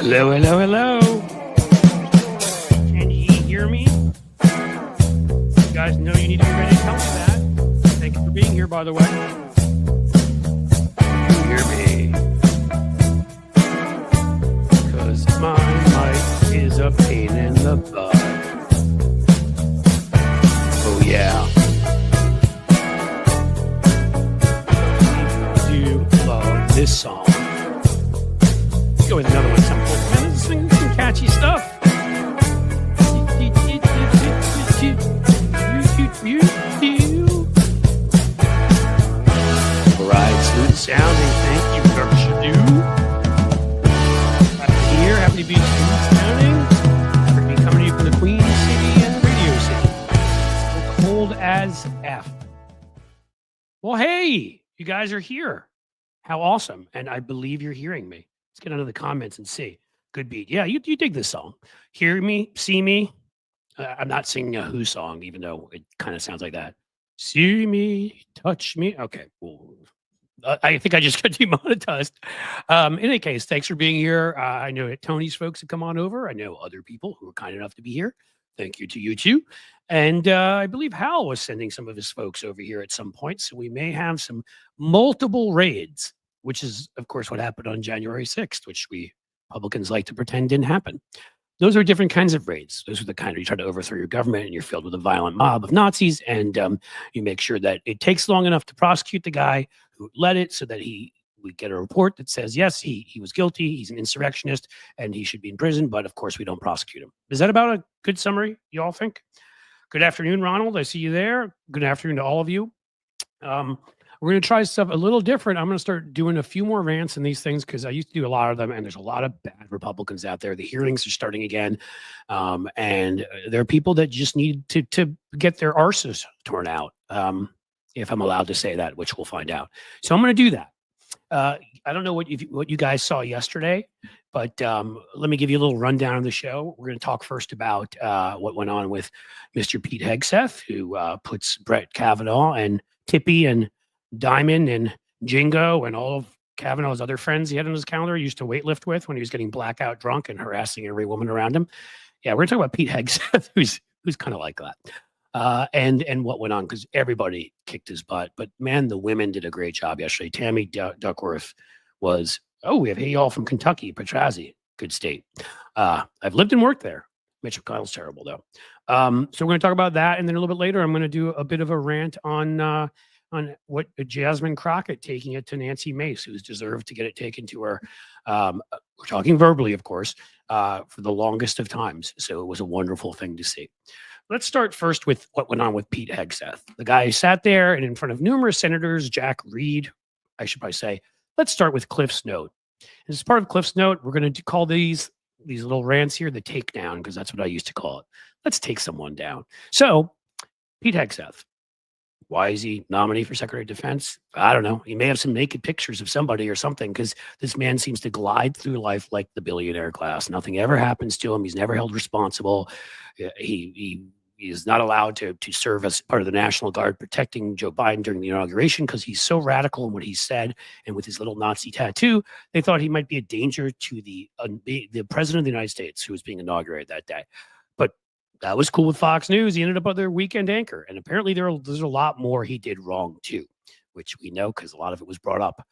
Hello, hello, hello. Can you hear me? You guys know you need to be ready to tell me that. Thank you for being here, by the way. Can you hear me? Because my mic is a pain in the butt. Oh, yeah. I do love this song. Go with another one some point. Man, this is some catchy stuff. Right, smooth sounding. Thank you, Murkowski. Happy here, happy to be smooth sounding. Happy to be coming to you from the Queen City and Radio City. So cold as F. Well, hey, you guys are here. How awesome. And I believe you're hearing me. Let's get into the comments and see. Good beat. Yeah, you dig this song. Hear me, see me. I'm not singing a Who song, even though it kind of sounds like that. See me, touch me. Okay, well, I think I just got demonetized. In any case, thanks for being here. I know Tony's folks have come on over. I know other people who are kind enough to be here. Thank you to you too. And I believe Hal was sending some of his folks over here at some point. So we may have some multiple raids, which is, of course, what happened on January 6th, which we Republicans like to pretend didn't happen. Those are different kinds of raids. Those are the kind where you try to overthrow your government and you're filled with a violent mob of Nazis, and you make sure that it takes long enough to prosecute the guy who led it so that we get a report that says, yes, he was guilty, he's an insurrectionist, and he should be in prison, but of course we don't prosecute him. Is that about a good summary, you all think? Good afternoon, Ronald. I see you there. Good afternoon to all of you. We're going to try stuff a little different. I'm going to start doing a few more rants in these things because I used to do a lot of them, and there's a lot of bad Republicans out there. The hearings are starting again, and there are people that just need to get their arses torn out, if I'm allowed to say that, which we'll find out. So I'm going to do that. I don't know what you guys saw yesterday, but let me give you a little rundown of the show. We're going to talk first about what went on with Mr. Pete Hegseth, who puts Brett Kavanaugh and Tippy and Diamond and Jingo and all of Kavanaugh's other friends he had on his calendar, he used to weightlift with when he was getting blackout drunk and harassing every woman around him. Yeah, we're going to talk about Pete Hegseth, who's kind of like that. And what went on, because everybody kicked his butt. But man, the women did a great job yesterday. Tammy Duckworth was, we have y'all from Kentucky, Petrazi, good state. I've lived and worked there. Mitch McConnell's terrible though. So we're going to talk about that, and then a little bit later, I'm going to do a bit of a rant on what Jasmine Crockett taking it to Nancy Mace, who's deserved to get it taken to her. We're talking verbally, of course, for the longest of times. So it was a wonderful thing to see. Let's start first with what went on with Pete Hegseth. The guy sat there and in front of numerous senators, Jack Reed, I should probably say. Let's start with Cliff's Note. As part of Cliff's Note, we're going to call these little rants here the Takedown, because that's what I used to call it. Let's take someone down. So, Pete Hegseth. Why is he nominee for Secretary of Defense? I don't know. He may have some naked pictures of somebody or something, because this man seems to glide through life like the billionaire class. Nothing ever happens to him. He's never held responsible. He is not allowed to serve as part of the National Guard protecting Joe Biden during the inauguration because he's so radical in what he said. And with his little Nazi tattoo, they thought he might be a danger to the president of the United States who was being inaugurated that day. But that was cool with Fox News. He ended up on their weekend anchor. And apparently there's a lot more he did wrong too, which we know because a lot of it was brought up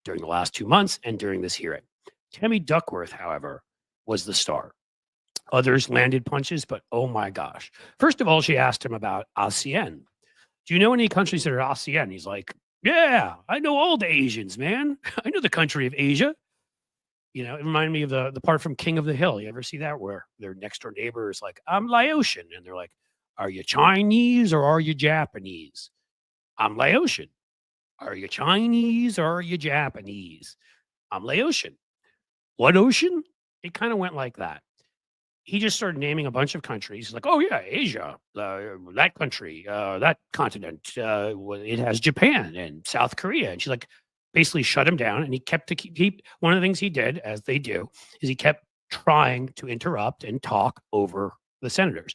during the last 2 months and during this hearing. Tammy Duckworth, however, was the star. Others landed punches, but oh my gosh. First of all, she asked him about ASEAN. Do you know any countries that are ASEAN? He's like, yeah, I know all the Asians, man. I know the country of Asia. You know, it reminded me of the part from King of the Hill. You ever see that, where their next door neighbor is like, I'm Laotian. And they're like, are you Chinese or are you Japanese? I'm Laotian. Are you Chinese or are you Japanese? I'm Laotian. What ocean? It kind of went like that. He just started naming a bunch of countries. He's like, oh yeah, Asia, that country, that continent. It has Japan and South Korea. And she's like, basically shut him down. And he kept to keep one of the things he did, as they do, is he kept trying to interrupt and talk over the senators.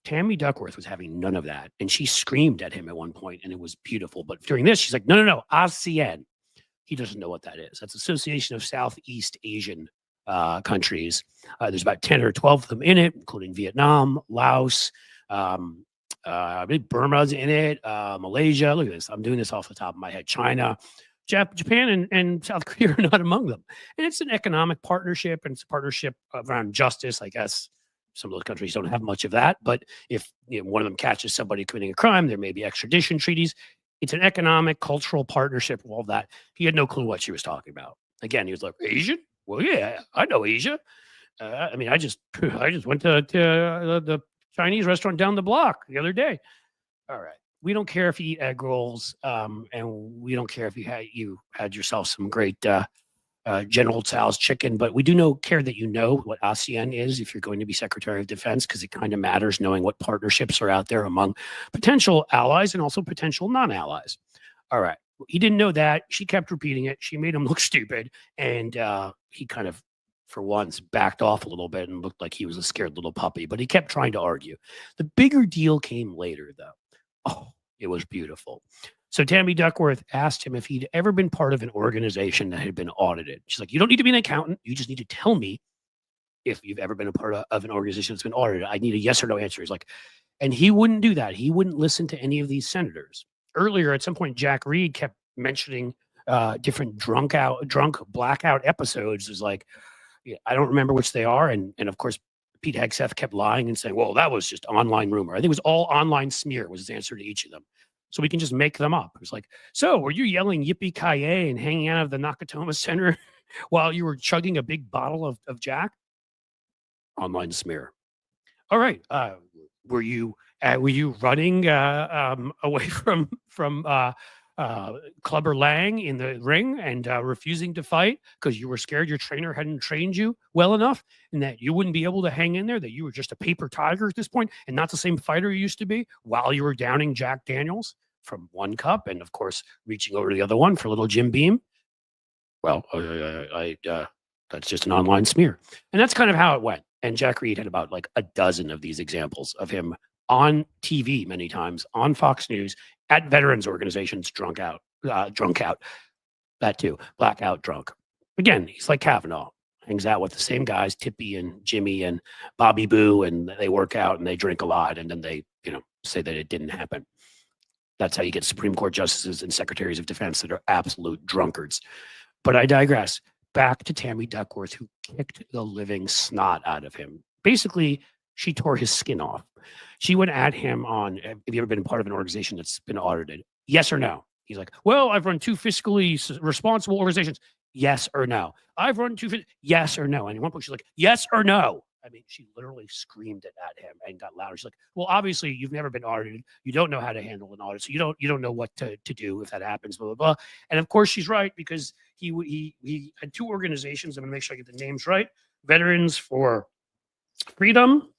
Tammy Duckworth was having none of that. And she screamed at him at one point, and it was beautiful. But during this, she's like, no, ASEAN. He doesn't know what that is. That's Association of Southeast Asian countries. There's about 10 or 12 of them in it, including Vietnam, Laos, I believe Burma's in it, Malaysia. Look at this. I'm doing this off the top of my head. China, Japan, and South Korea are not among them. And it's an economic partnership, and it's a partnership around justice. I guess some of those countries don't have much of that. But if one of them catches somebody committing a crime, there may be extradition treaties. It's an economic, cultural partnership, all that. He had no clue what she was talking about. Again, he was like, Asian? Well, yeah, I know Asia. I mean, I just went to the Chinese restaurant down the block the other day. All right. We don't care if you eat egg rolls, and we don't care if you had yourself some great General Tso's chicken, but we do care that you know what ASEAN is if you're going to be Secretary of Defense, because it kind of matters knowing what partnerships are out there among potential allies and also potential non-allies. All right. He didn't know that. She kept repeating it. She made him look stupid, and he kind of, for once, backed off a little bit and looked like he was a scared little puppy, but he kept trying to argue. The bigger deal came later, though. Oh, it was beautiful. So Tammy Duckworth asked him if he'd ever been part of an organization that had been audited. She's like, you don't need to be an accountant. You just need to tell me if you've ever been a part of an organization that's been audited. I need a yes or no answer. He's like, and he wouldn't do that. He wouldn't listen to any of these senators. Earlier, at some point, Jack Reed kept mentioning different drunk blackout episodes. It's like, I don't remember which they are. And of course, Pete Hegseth kept lying and saying, well, that was just online rumor. I think it was all online smear was his answer to each of them. So we can just make them up. It was like, so were you yelling yippee-ki-yay and hanging out of the Nakatomi Center while you were chugging a big bottle of Jack? Online smear. All right. Were you running away from Clubber Lang in the ring and refusing to fight because you were scared your trainer hadn't trained you well enough and that you wouldn't be able to hang in there, that you were just a paper tiger at this point and not the same fighter you used to be while you were downing Jack Daniels from one cup and, of course, reaching over to the other one for a little Jim Beam? Well, that's just an online smear. And that's kind of how it went. And Jack Reed had about like a dozen of these examples of him on TV many times, on Fox News, at veterans organizations, drunk out, that too, blackout drunk. Again, he's like Kavanaugh, hangs out with the same guys, Tippy and Jimmy and Bobby Boo, and they work out and they drink a lot, and then they, say that it didn't happen. That's how you get Supreme Court justices and secretaries of defense that are absolute drunkards. But I digress. Back to Tammy Duckworth, who kicked the living snot out of him. Basically, she tore his skin off. She went at him on, have you ever been part of an organization that's been audited? Yes or no? He's like, well, I've run 2 fiscally responsible organizations. Yes or no? I've run 2, yes or no? And at one point she's like, yes or no? I mean, she literally screamed it at him and got louder. She's like, well, obviously you've never been audited. You don't know how to handle an audit. So you don't know what to do if that happens, blah, blah, blah. And of course she's right, because he had 2 organizations. I'm gonna make sure I get the names right. Veterans for Freedom.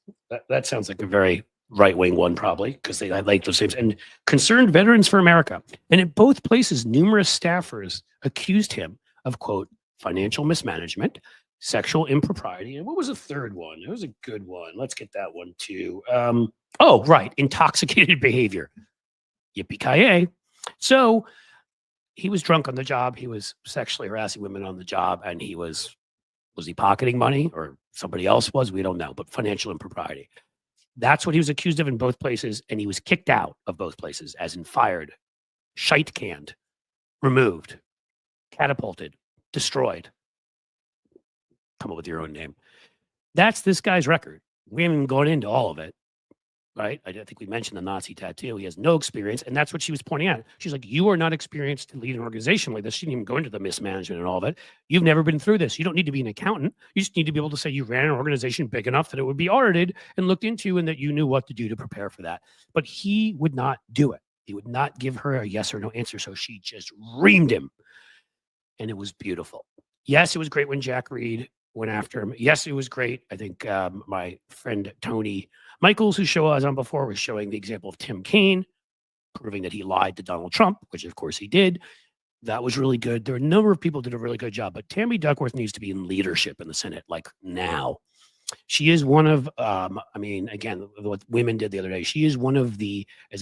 That sounds like a very right-wing one, probably, because I like those names. And Concerned Veterans for America. And in both places, numerous staffers accused him of, quote, financial mismanagement, sexual impropriety. And what was the third one? It was a good one. Let's get that one too. Intoxicated behavior. Yippee-ki-yay. So he was drunk on the job. He was sexually harassing women on the job. And was he pocketing money, or somebody else was? We don't know. But financial impropriety. That's what he was accused of in both places. And he was kicked out of both places, as in fired, shite canned, removed, catapulted, destroyed. Come up with your own name. That's this guy's record. We haven't even gone into all of it, right? I think we mentioned the Nazi tattoo. He has no experience, and that's what she was pointing out. She's like, you are not experienced to lead an organization like this. She didn't even go into the mismanagement and all of it. You've never been through this. You don't need to be an accountant. You just need to be able to say you ran an organization big enough that it would be audited and looked into, and that you knew what to do to prepare for that. But he would not do it. He would not give her a yes or no answer, so she just reamed him, and it was beautiful. Yes, it was great when Jack Reed went after him. Yes, it was great. I think my friend Tony Michaels, whose show I was on before, was showing the example of Tim Kaine, proving that he lied to Donald Trump, which of course he did. That was really good. There were a number of people who did a really good job, but Tammy Duckworth needs to be in leadership in the Senate, like now. She is one of, again, what women did the other day. She is one of the, as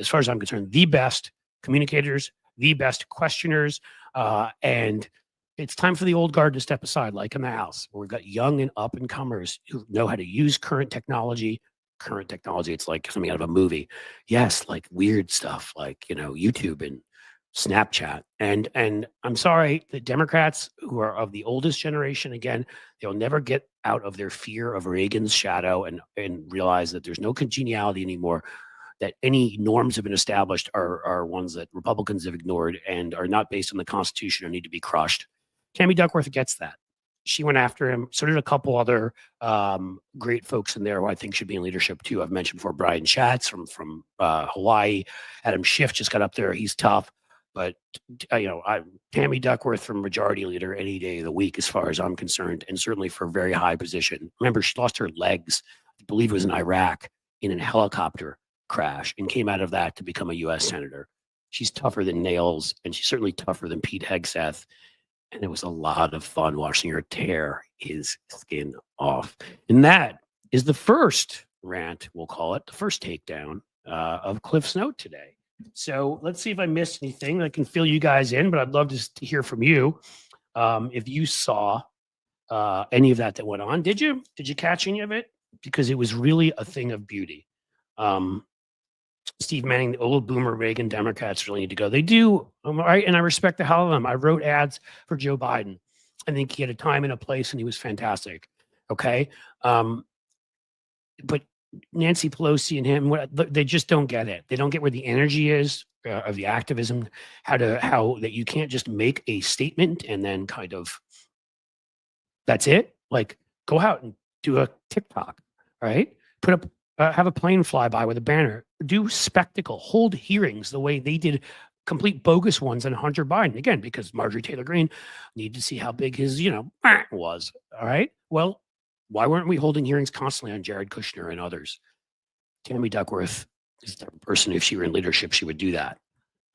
far as I'm concerned, the best communicators, the best questioners, and It's time for the old guard to step aside, like in the House, where we've got young and up and comers who know how to use current technology. Current technology, it's like something out of a movie. Yes, like weird stuff like, YouTube and Snapchat. And I'm sorry, the Democrats who are of the oldest generation, again, they'll never get out of their fear of Reagan's shadow and realize that there's no congeniality anymore, that any norms have been established are ones that Republicans have ignored and are not based on the Constitution or need to be crushed. Tammy Duckworth gets that. She went after him. So did a couple other great folks in there who I think should be in leadership too. I've mentioned before Brian Schatz from Hawaii. Adam Schiff just got up there. He's tough. But, Tammy Duckworth from Majority Leader any day of the week, as far as I'm concerned, and certainly for a very high position. Remember, she lost her legs, I believe it was in Iraq, in a helicopter crash, and came out of that to become a U.S. Senator. She's tougher than nails, and she's certainly tougher than Pete Hegseth. And it was a lot of fun watching her tear his skin off. And that is the first rant, we'll call it, the first takedown of Cliff's Note today. So let's see if I missed anything. I can fill you guys in, but I'd love to hear from you. If you saw any of that went on. Did you catch any of it? Because it was really a thing of beauty. Steve Manning, the old boomer Reagan Democrats really need to go. They do, right? And I respect the hell of them. I wrote ads for Joe Biden. I think he had a time and a place, and he was fantastic. Okay, but Nancy Pelosi and him, they just don't get it. They don't get where the energy is of the activism. How that you can't just make a statement and then kind of that's it. Like go out and do a TikTok, right? Put up. Have a plane fly by with a banner, do spectacle, hold hearings the way they did complete bogus ones on Hunter Biden. Again, because Marjorie Taylor Greene needed to see how big his, was. All right. Well, why weren't we holding hearings constantly on Jared Kushner and others? Tammy Duckworth is the type of person, if she were in leadership, she would do that.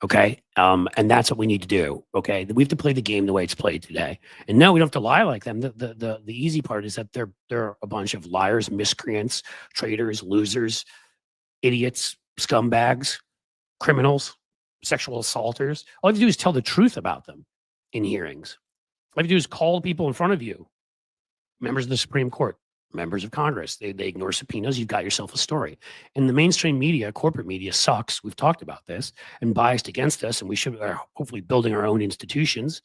Okay. And that's what we need to do. Okay. We have to play the game the way it's played today. And no, we don't have to lie like them. The easy part is that they're a bunch of liars, miscreants, traitors, losers, idiots, scumbags, criminals, sexual assaulters. All you have to do is tell the truth about them in hearings. All you have to do is call people in front of you, members of the Supreme Court, members of Congress. They ignore subpoenas. You've got yourself a story. And the mainstream media, corporate media sucks. We've talked about this and biased against us. And we should hopefully building our own institutions.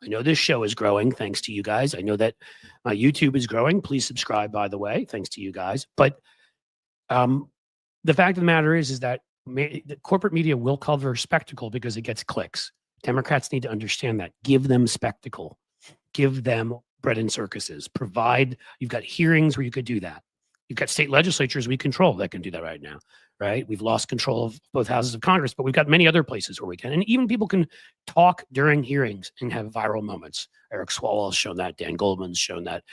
I know this show is growing thanks to you guys. I know that YouTube is growing. Please subscribe, by the way, thanks to you guys. But the fact of the matter is that the corporate media will cover spectacle because it gets clicks. Democrats need to understand that. Give them spectacle. Give them bread and circuses. Provide, you've got hearings where you could do that. You've got state legislatures we control that can do that right now, right? We've lost control of both houses of Congress, but we've got many other places where we can. And even people can talk during hearings and have viral moments. Eric Swalwell's shown that. Dan Goldman's shown that.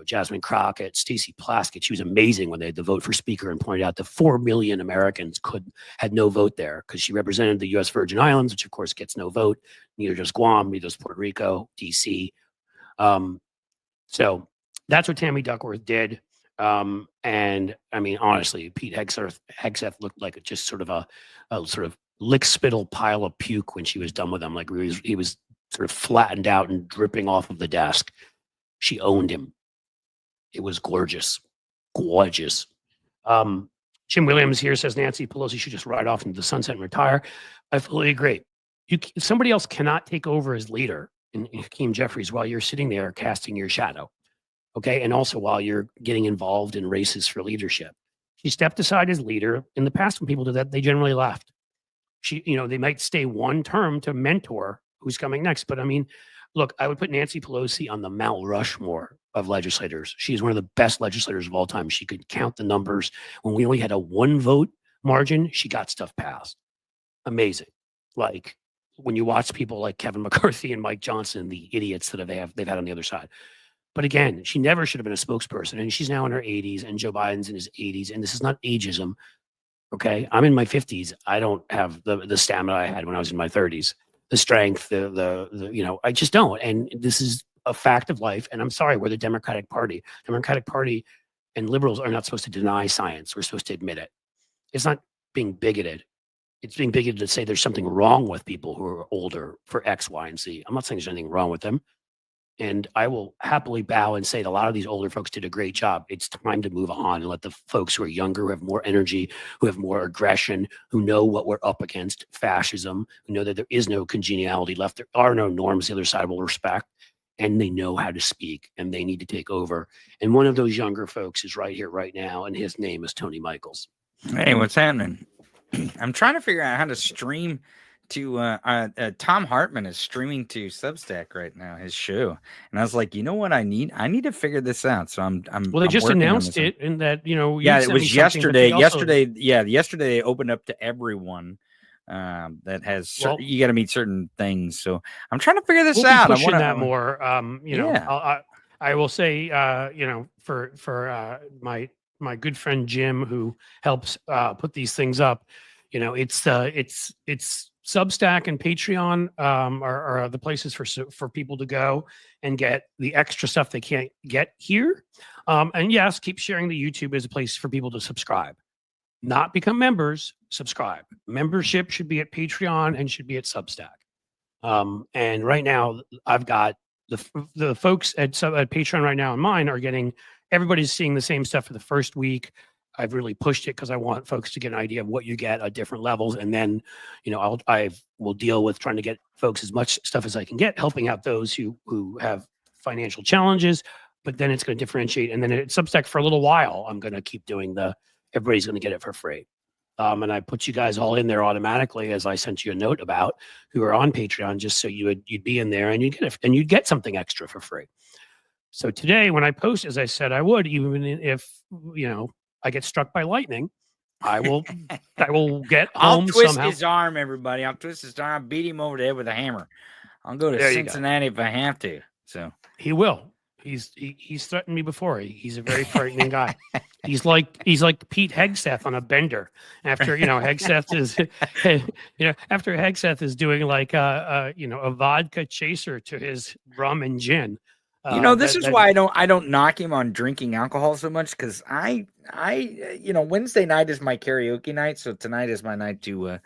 Jasmine Crockett, Stacey Plaskett, she was amazing when they had the vote for speaker and pointed out that 4 million Americans had no vote there because she represented the U.S. Virgin Islands, which of course gets no vote. Neither does Guam, neither does Puerto Rico, D.C. So that's what Tammy Duckworth did. And I mean, honestly, Pete Hegseth looked like just sort of a sort of lick spittle pile of puke when she was done with him. Like he was sort of flattened out and dripping off of the desk. She owned him. It was gorgeous. Gorgeous. Jim Williams here says Nancy Pelosi should just ride off into the sunset and retire. I fully agree. Somebody else cannot take over as leader in Hakeem Jeffries while you're sitting there casting your shadow. Okay. And also while you're getting involved in races for leadership. She stepped aside as leader. In the past, when people did that, they generally left. They might stay one term to mentor who's coming next. But I mean, look, I would put Nancy Pelosi on the Mount Rushmore of legislators. She's one of the best legislators of all time. She could count the numbers. When we only had a 1 vote margin, she got stuff passed. Amazing. Like when you watch people like Kevin McCarthy and Mike Johnson, the idiots that they've had on the other side. But again, she never should have been a spokesperson. And she's now in her 80s and Joe Biden's in his 80s. And this is not ageism. Okay. I'm in my 50s. I don't have the stamina I had when I was in my 30s. The strength, I just don't. And this is a fact of life. And I'm sorry, we're the Democratic Party. Democratic Party and liberals are not supposed to deny science. We're supposed to admit it. It's not being bigoted. It's being bigoted to say there's something wrong with people who are older for X, Y, and Z. I'm not saying there's anything wrong with them. And I will happily bow and say that a lot of these older folks did a great job. It's time to move on and let the folks who are younger, who have more energy, who have more aggression, who know what we're up against, fascism, who know that there is no congeniality left. There are no norms the other side will respect, and they know how to speak, and they need to take over. And one of those younger folks is right here, right now, and his name is Tony Michaels. Hey, what's happening? I'm trying to figure out how to stream to Tom Hartman is streaming to Substack right now, his show. And I was like, you know what I need? I need to figure this out. So I'm well, they just announced it, and that, you know, yeah, it was yesterday. Yesterday they opened up to everyone that has you got to meet certain things. So I'm trying to figure this out. I want that more. You know, I will say, you know, for my good friend Jim, who helps put these things up, you know, it's Substack and Patreon are the places for people to go and get the extra stuff they can't get here. And yes, keep sharing the YouTube as a place for people to subscribe, not become members, subscribe. Membership should be at Patreon and should be at Substack. And right now I've got the folks at Patreon right now and mine are getting, everybody's seeing the same stuff for the first week. I've really pushed it because I want folks to get an idea of what you get at different levels. And then, you know, I will deal with trying to get folks as much stuff as I can get, helping out those who have financial challenges, but then it's going to differentiate. And then at Substack for a little while, I'm going to keep doing everybody's going to get it for free. And I put you guys all in there automatically, as I sent you a note about, who are on Patreon, just so you'd be in there and you'd get something extra for free. So today when I post, as I said I would, even if, you know, I get struck by lightning, I will get home. I'll twist somehow. His arm, everybody. I'll twist his arm. I'll beat him over the head with a hammer. I'll go to Cincinnati if I have to. So he will. He's threatened me before. He's a very frightening guy. He's like Pete Hegseth on a bender. After, you know, Hegseth is, you know, after Hegseth is doing like you know, a vodka chaser to his rum and gin. You know, this is why I don't knock him on drinking alcohol so much, because I you know, Wednesday night is my karaoke night, so tonight is my night to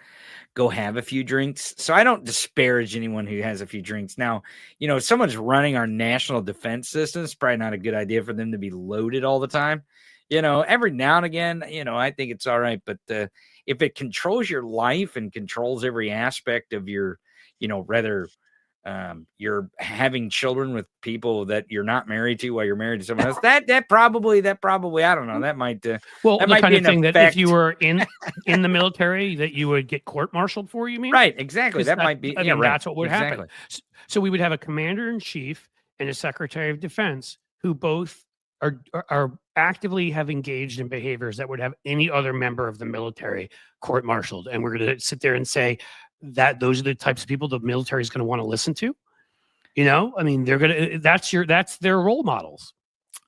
go have a few drinks. So I don't disparage anyone who has a few drinks. Now, you know, if someone's running our national defense system, it's probably not a good idea for them to be loaded all the time. You know, every now and again, you know, I think it's all right, but if it controls your life and controls every aspect of your, you know, rather. You're having children with people that you're not married to while you're married to someone else. That probably, I don't know. That might, well, that the might kind be of thing effect. That if you were in the military, that you would get court-martialed for. You mean? Right. Exactly. That might be. I mean, right. That's what would happen. So we would have a commander-in-chief and a secretary of defense who both are actively have engaged in behaviors that would have any other member of the military court-martialed, and we're going to sit there and say that those are the types of people the military is going to want to listen to. You know, I mean, they're going to, that's their role models.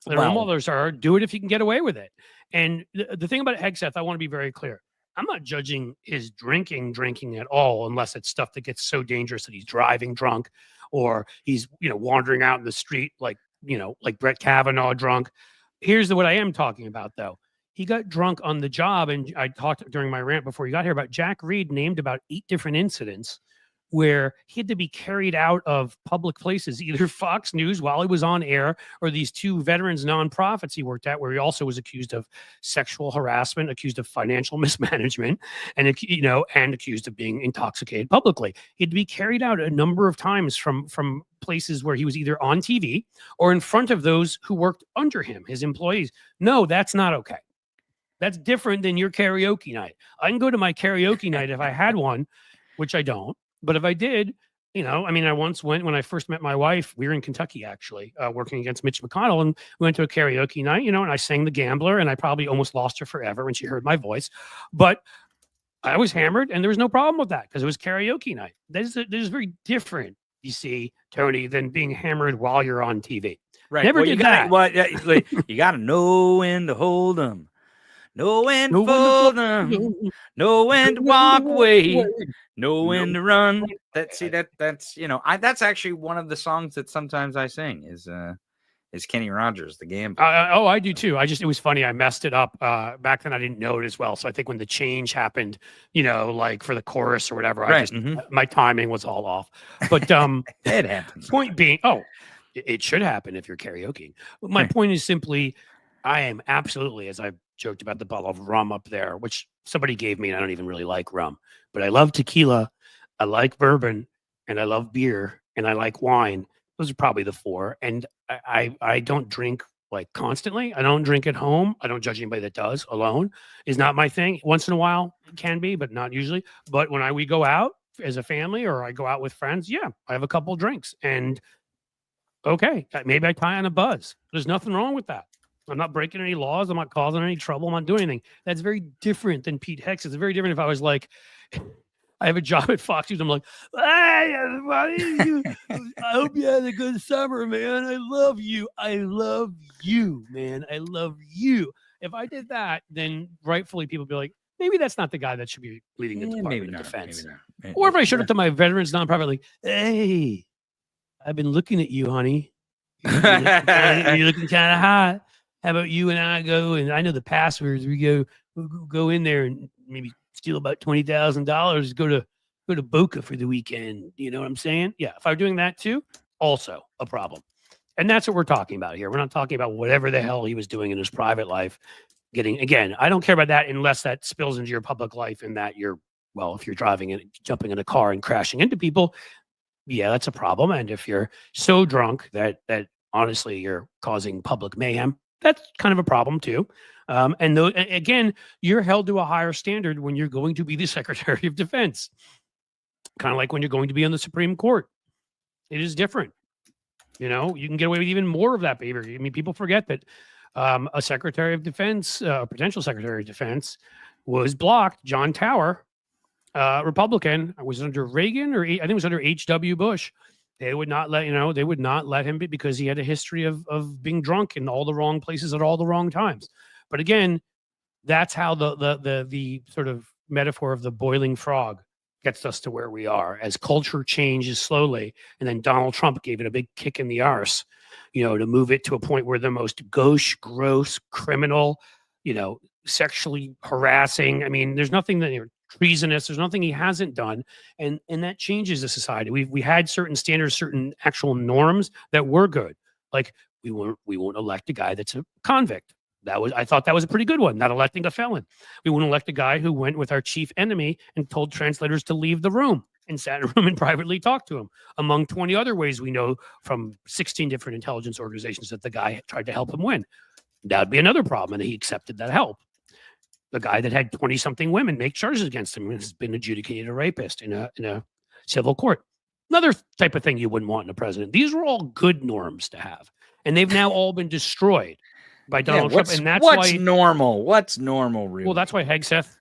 Their role models are do it if you can get away with it. And the thing about Hegseth, I want to be very clear. I'm not judging his drinking at all, unless it's stuff that gets so dangerous that he's driving drunk or he's, you know, wandering out in the street, like, you know, like Brett Kavanaugh drunk. Here's what I am talking about though. He got drunk on the job, and I talked during my rant before you got here about Jack Reed named about 8 different incidents where he had to be carried out of public places, either Fox News while he was on air, or these 2 veterans nonprofits he worked at, where he also was accused of sexual harassment, accused of financial mismanagement, and, you know, and accused of being intoxicated publicly. He had to be carried out a number of times from places where he was either on TV or in front of those who worked under him, his employees. No, that's not okay. That's different than your karaoke night. I can go to my karaoke night if I had one, which I don't. But if I did, you know, I mean, I once went when I first met my wife. We were in Kentucky, actually, working against Mitch McConnell, and we went to a karaoke night, you know, and I sang The Gambler, and I probably almost lost her forever when she heard my voice. But I was hammered, and there was no problem with that because it was karaoke night. This is very different, you see, Tony, than being hammered while you're on TV. Right. Never did that. You got to know when to hold them. Know when to fold them, know when to walk away, know when to run. That's you know, that's actually one of the songs that sometimes I sing is Kenny Rogers, The Gambler. I do too. It was funny. I messed it up back then. I didn't know it as well. So I think when the change happened, you know, like for the chorus or whatever, my timing was all off. But it happens. Point being, It should happen if you're karaokeing. My point is simply, I am absolutely, as I joked about the bottle of rum up there, which somebody gave me, and I don't even really like rum, but I love tequila, I like bourbon, and I love beer, and I like wine. Those are probably the four. And I don't drink like constantly. I don't drink at home. I don't judge anybody that does. Alone is not my thing. Once in a while it can be, but not usually. But when we go out as a family or I go out with friends, yeah, I have a couple drinks. And okay, maybe I tie on a buzz. There's nothing wrong with that. I'm not breaking any laws. I'm not causing any trouble. I'm not doing anything. That's very different than Pete Hegseth. It's very different if I was like, I have a job at Fox News. I'm like, hey, everybody, I hope you had a good summer, man. I love you. I love you, man. I love you. If I did that, then rightfully people would be like, maybe that's not the guy that should be leading the Department of Defense. Or if I showed up to my veterans nonprofit, like, hey, I've been looking at you, honey. You're looking kind of hot. How about you and I go, and I know the passwords. We go in there and maybe steal about $20,000. Go to Boca for the weekend. You know what I'm saying? Yeah. If I'm doing that too, also a problem. And that's what we're talking about here. We're not talking about whatever the hell he was doing in his private life. Again, I don't care about that unless that spills into your public life and that if you're driving and jumping in a car and crashing into people, yeah, that's a problem. And if you're so drunk that honestly you're causing public mayhem, that's kind of a problem too. Again, you're held to a higher standard when you're going to be the Secretary of Defense. Kind of like when you're going to be on the Supreme Court. It is different. You know, you can get away with even more of that behavior. I mean, people forget that a Secretary of Defense, a potential Secretary of Defense, was blocked. John Tower, Republican, was under Reagan, or I think it was under H.W. Bush. They would not let him be because he had a history of being drunk in all the wrong places at all the wrong times. But again, that's how the sort of metaphor of the boiling frog gets us to where we are as culture changes slowly. And then Donald Trump gave it a big kick in the arse, to move it to a point where the most gauche, gross, criminal, sexually harassing. I mean, there's nothing that treasonous. There's nothing he hasn't done, and that changes the society. We had certain standards, certain actual norms that were good. Like we won't elect a guy that's a convict. I thought that was a pretty good one. Not electing a felon. We won't elect a guy who went with our chief enemy and told translators to leave the room and sat in a room and privately talked to him. Among 20 other ways we know from 16 different intelligence organizations that the guy tried to help him win. That would be another problem, and he accepted that help. The guy that had 20-something women make charges against him has been adjudicated a rapist in a civil court. Another type of thing you wouldn't want in a president. These were all good norms to have, and they've now all been destroyed by Donald Trump. And that's what's normal. What's normal, really? Well, that's why Hegseth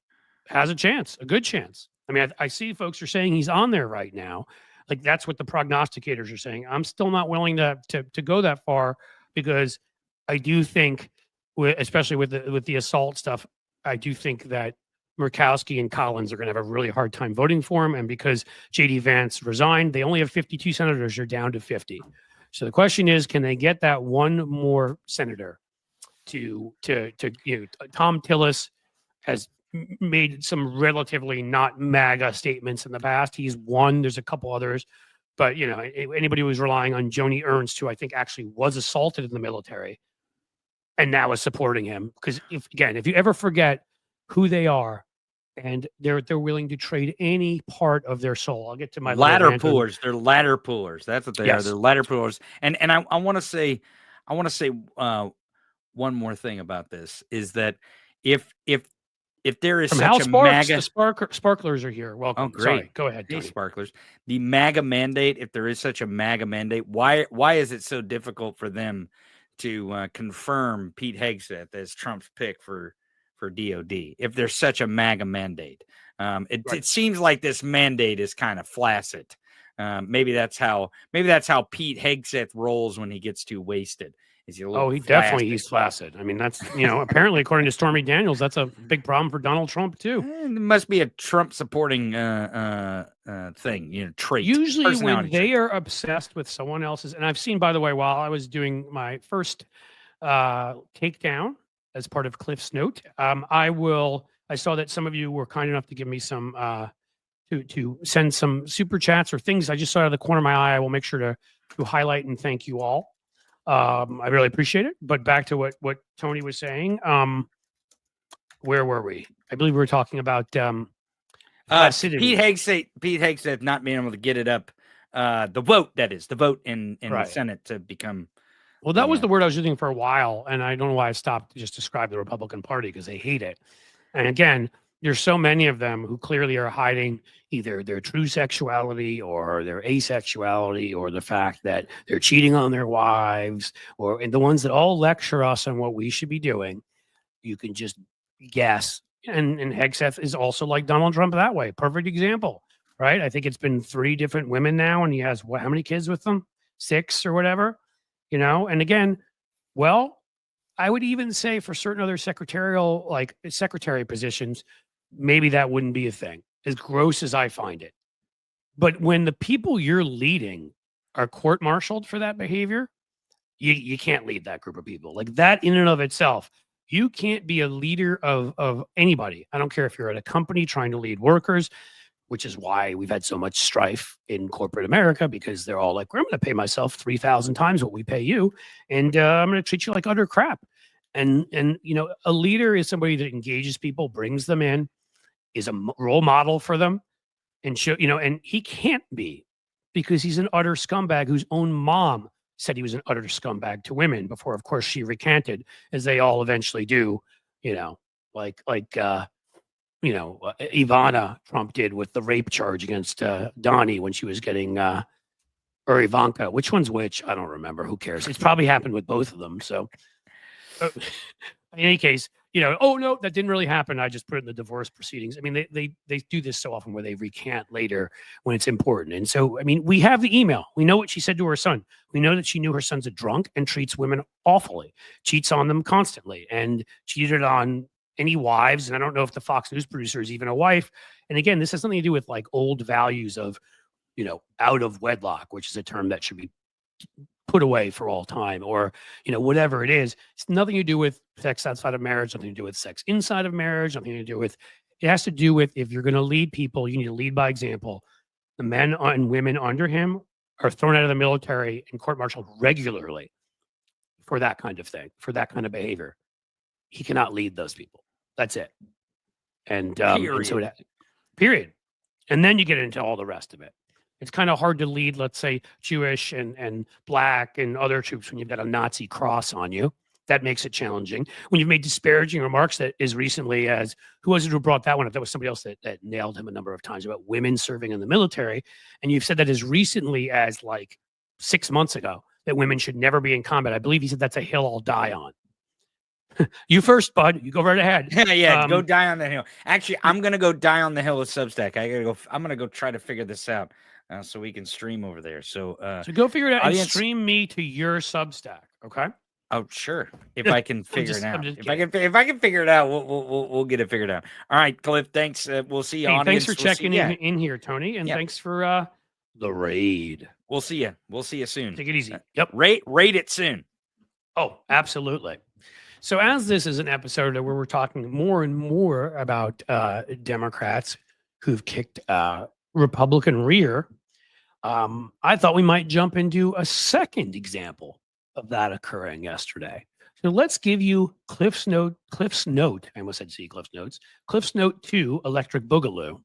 has a good chance. I mean, I see folks are saying he's on there right now. Like that's what the prognosticators are saying. I'm still not willing to go that far because I do think, especially with the assault stuff, I do think that Murkowski and Collins are going to have a really hard time voting for him. And because J.D. Vance resigned, they only have 52 senators. They're down to 50. So the question is, can they get that one more senator to Tom Tillis has made some relatively not MAGA statements in the past. He's one. There's a couple others. But, anybody who was relying on Joni Ernst, who I think actually was assaulted in the military and now is supporting him. Because if you ever forget who they are and they're willing to trade any part of their soul. I'll get to my ladder pullers. They're ladder pullers. That's what they are. They're ladder pullers. And I want to say one more thing about this is that if there is from such Hal a Sparks, MAGA, the sparklers are here. Welcome. Oh, great. Sorry. Go ahead. Hey, sparklers. The MAGA mandate, if there is such a MAGA mandate, why is it so difficult for them to confirm Pete Hegseth as Trump's pick for DOD? If there's such a MAGA mandate, it seems like this mandate is kind of flaccid. Maybe that's how Pete Hegseth rolls when he gets too wasted. He's flaccid. I mean, that's, apparently according to Stormy Daniels, that's a big problem for Donald Trump too. It must be a Trump supporting thing, trait. Usually when they are obsessed with someone else's, and I've seen, by the way, while I was doing my first takedown as part of Cliff's note, I saw that some of you were kind enough to give me some to send some super chats or things I just saw out of the corner of my eye. I will make sure to to highlight and thank you all. I really appreciate it. But back to what Tony was saying. Where were we? I believe we were talking about Pete Hegseth not being able to get it up. The vote, that is, the vote in the Senate to become. Well, that was the word I was using for a while, and I don't know why I stopped to just describe the Republican Party because they hate it. And again, there's so many of them who clearly are hiding either their true sexuality or their asexuality or the fact that they're cheating on their wives, and the ones that all lecture us on what we should be doing. You can just guess. And Hegseth is also like Donald Trump that way. Perfect example, right? I think it's been 3 different women now, and he has how many kids with them? 6 or whatever, And again, well, I would even say for certain other secretary positions, maybe that wouldn't be a thing, as gross as I find it. But when the people you're leading are court-martialed for that behavior, you can't lead that group of people. Like that in and of itself, you can't be a leader of anybody. I don't care if you're at a company trying to lead workers, which is why we've had so much strife in corporate America, because they're all like, I'm going to pay myself 3,000 times what we pay you, and I'm going to treat you like utter crap. And a leader is somebody that engages people, brings them in, is a role model for them, and and he can't be, because he's an utter scumbag whose own mom said he was an utter scumbag to women before, of course, she recanted, as they all eventually do, like Ivana Trump did with the rape charge against Donnie when she was getting, or Ivanka, which one's which? I don't remember. Who cares? It's probably happened with both of them. So in any case, oh no, that didn't really happen. I just put it in the divorce proceedings. I mean, they do this so often where they recant later when it's important. And so, I mean, we have the email. We know what she said to her son. We know that she knew her son's a drunk and treats women awfully, cheats on them constantly, and cheated on any wives. And I don't know if the Fox News producer is even a wife. And again, this has something to do with like old values of, out of wedlock, which is a term that should be put away for all time, or whatever it is. It's nothing to do with sex outside of marriage, nothing to do with sex inside of marriage, nothing to do with, it has to do with, if you're going to lead people, you need to lead by example. The men and women under him are thrown out of the military and court-martialed regularly for that kind of thing, for that kind of behavior. He cannot lead those people. That's it. And period. And then you get into all the rest of it. It's kind of hard to lead, let's say, Jewish and Black and other troops when you've got a Nazi cross on you. That makes it challenging. When you've made disparaging remarks that as recently as, who was it who brought that one up? That was somebody else that nailed him a number of times about women serving in the military. And you've said that as recently as like 6 months ago, that women should never be in combat. I believe he said that's a hill I'll die on. You first, bud. You go right ahead. Yeah, go die on the hill. Actually, I'm gonna go die on the hill with Substack. I'm gonna go try to figure this out so we can stream over there. So go figure it out and stream me to your Substack. Okay. Oh, sure. If I can figure it out. If I can figure it out, we'll get it figured out. All right, Cliff. Thanks. We'll see you. Hey, thanks for checking in here, Tony, and thanks for the raid. We'll see you. We'll see you soon. Take it easy. Yep. Rate it soon. Oh, absolutely. So as this is an episode where we're talking more and more about Democrats who've kicked Republican rear, I thought we might jump into a second example of that occurring yesterday. So let's give you Cliff's Note. I almost said Cliff's Notes. Cliff's Note 2, Electric Boogaloo,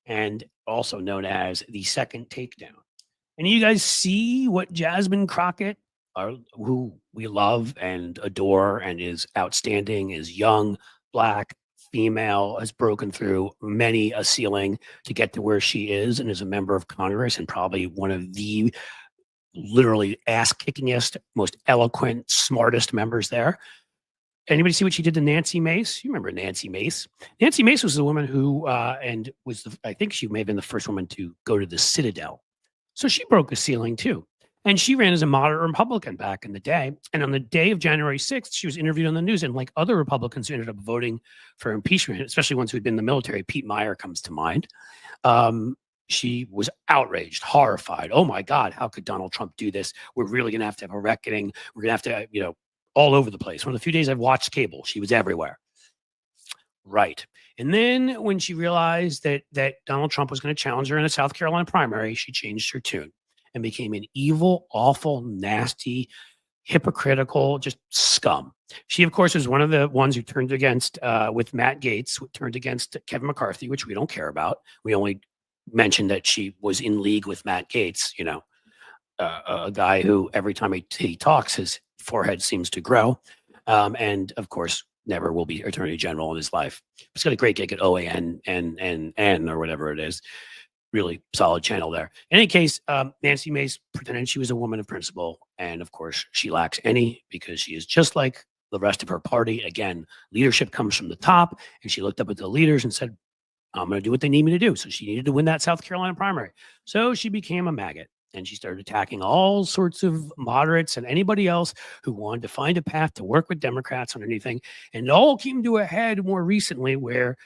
and also known as the second takedown. And you guys see what Jasmine Crockett, who we love and adore and is outstanding, is young, Black, female, has broken through many a ceiling to get to where she is, and is a member of Congress and probably one of the literally ass-kickingest, most eloquent, smartest members there. Anybody see what she did to Nancy Mace? You remember Nancy Mace? Nancy Mace was the woman who, and was I think she may have been the first woman to go to the Citadel. So she broke a ceiling too. And she ran as a moderate Republican back in the day. And on the day of January 6th, she was interviewed on the news. And like other Republicans who ended up voting for impeachment, especially ones who'd been in the military, Pete Meyer comes to mind. She was outraged, horrified. Oh my God, how could Donald Trump do this? We're really going to have a reckoning. We're going to have to, all over the place. One of the few days I've watched cable, she was everywhere. Right. And then when she realized that Donald Trump was going to challenge her in a South Carolina primary, she changed her tune. and became an evil, awful, nasty, hypocritical, just scum. She, of course, was one of the ones who turned against, with Matt Gaetz, who turned against Kevin McCarthy, which we don't care about. We only mentioned that she was in league with Matt Gaetz, a guy who every time he talks, his forehead seems to grow. And of course, never will be Attorney General in his life. He's got a great gig at OAN and or whatever it is. Really solid channel there. In any case, Nancy Mace pretended she was a woman of principle. And of course, she lacks any, because she is just like the rest of her party. Again, leadership comes from the top. And she looked up at the leaders and said, I'm going to do what they need me to do. So she needed to win that South Carolina primary. So she became a maggot. And she started attacking all sorts of moderates and anybody else who wanted to find a path to work with Democrats on anything. And it all came to a head more recently, where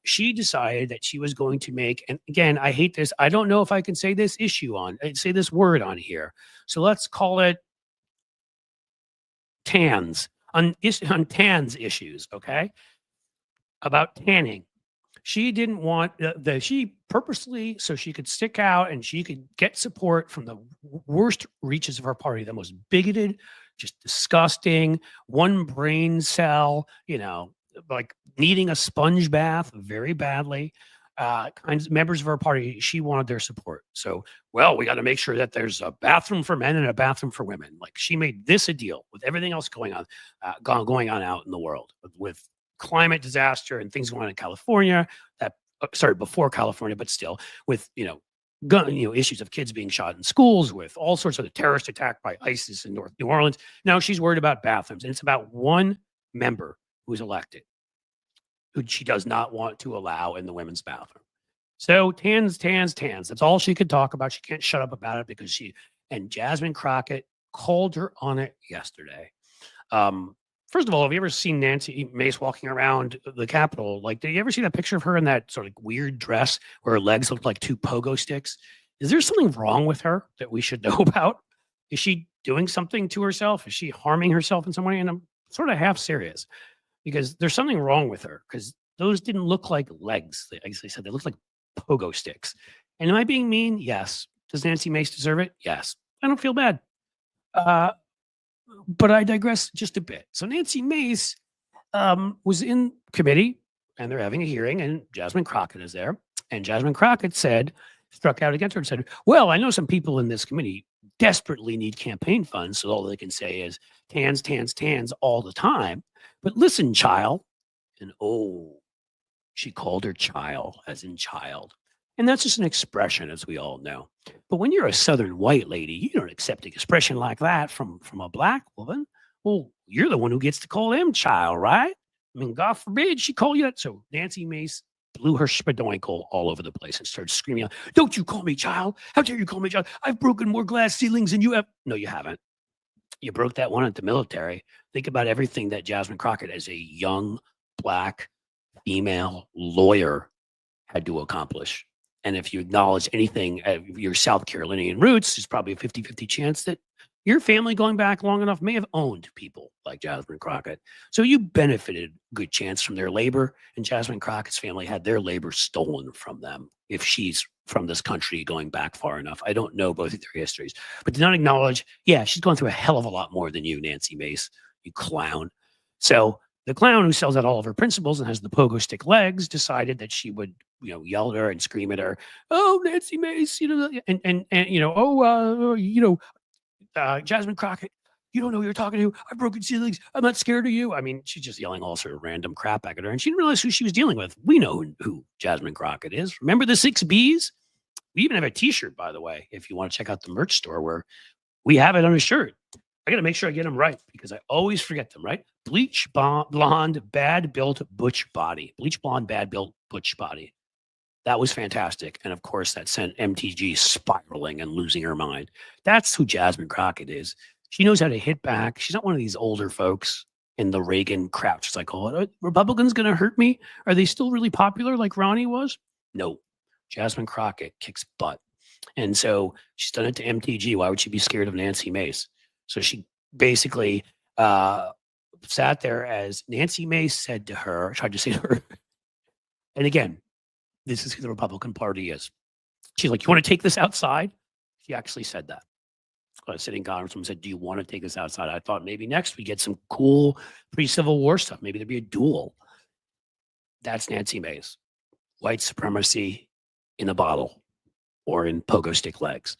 she decided that she was going to make, and again, I hate this. I don't know if I can say this say this word on here. So let's call it tans, on tans issues, okay? About tanning. She didn't want she purposely, so she could stick out and she could get support from the worst reaches of her party, the most bigoted, just disgusting, one brain cell, like needing a sponge bath very badly, kinds of members of her party. She wanted their support. So, we got to make sure that there's a bathroom for men and a bathroom for women. Like, she made this a deal with everything else going on out in the world with climate disaster and things going on in California that started before California, but still with, issues of kids being shot in schools, with all sorts of the terrorist attack by ISIS in North New Orleans. Now she's worried about bathrooms, and it's about one member who's elected who she does not want to allow in the women's bathroom. So tans. That's all she could talk about. She can't shut up about it because and Jasmine Crockett called her on it yesterday. First of all, have you ever seen Nancy Mace walking around the Capitol? Like, did you ever see that picture of her in that sort of weird dress where her legs looked like two pogo sticks? Is there something wrong with her that we should know about? Is she doing something to herself? Is she harming herself in some way? And I'm sort of half serious, because there's something wrong with her, because those didn't look like legs. As I said, they looked like pogo sticks. And am I being mean? Yes. Does Nancy Mace deserve it? Yes. I don't feel bad. But I digress just a bit. So Nancy Mace was in committee, and they're having a hearing, and Jasmine Crockett is there. And Jasmine Crockett struck out against her and said, well, I know some people in this committee desperately need campaign funds, so all they can say is tans all the time. But listen, child. And she called her child, as in child. And that's just an expression, as we all know. But when you're a Southern white lady, you don't accept an expression like that from a black woman. Well, you're the one who gets to call them child, right? I mean, God forbid she call you that. So Nancy Mace blew her spadoinkle all over the place and started screaming out, don't you call me child? How dare you call me child? I've broken more glass ceilings than you have. No, you haven't. You broke that one at the military. Think about everything that Jasmine Crockett, as a young black female lawyer, had to accomplish. And if you acknowledge anything of your South Carolinian roots, there's probably a 50-50 chance that your family going back long enough may have owned people like Jasmine Crockett. So you benefited a good chance from their labor, and Jasmine Crockett's family had their labor stolen from them. If she's from this country going back far enough, I don't know both of their histories, but did not acknowledge, she's gone through a hell of a lot more than you, Nancy Mace, you clown. So the clown who sells out all of her principles and has the pogo stick legs decided that she would, yell at her and scream at her. Oh, Nancy Mace, Jasmine Crockett, you don't know who you're talking to. I've broken ceilings. I'm not scared of you. I mean, she's just yelling all sort of random crap back at her, and she didn't realize who she was dealing with. We know who Jasmine Crockett is. Remember the 6 Bs? We even have a t-shirt, by the way, if you want to check out the merch store, where we have it on a shirt. I got to make sure I get them right, because I always forget them, right? Bleach blonde, bad built butch body. Bleach blonde, bad built butch body. That was fantastic. And of course, that sent MTG spiraling and losing her mind. That's who Jasmine Crockett is. She knows how to hit back. She's not one of these older folks in the Reagan crouch. It's like, are Republicans going to hurt me? Are they still really popular like Ronnie was? No. Jasmine Crockett kicks butt. And so she's done it to MTG. Why would she be scared of Nancy Mace? So she basically sat there as Nancy Mace said to her, tried to say to her, and again, this is who the Republican Party is. She's like, you want to take this outside? She actually said that. A sitting congresswoman said, do you want to take this outside? I thought maybe next we get some cool pre-Civil War stuff. Maybe there'd be a duel. That's Nancy Mace. White supremacy in a bottle or in pogo stick legs.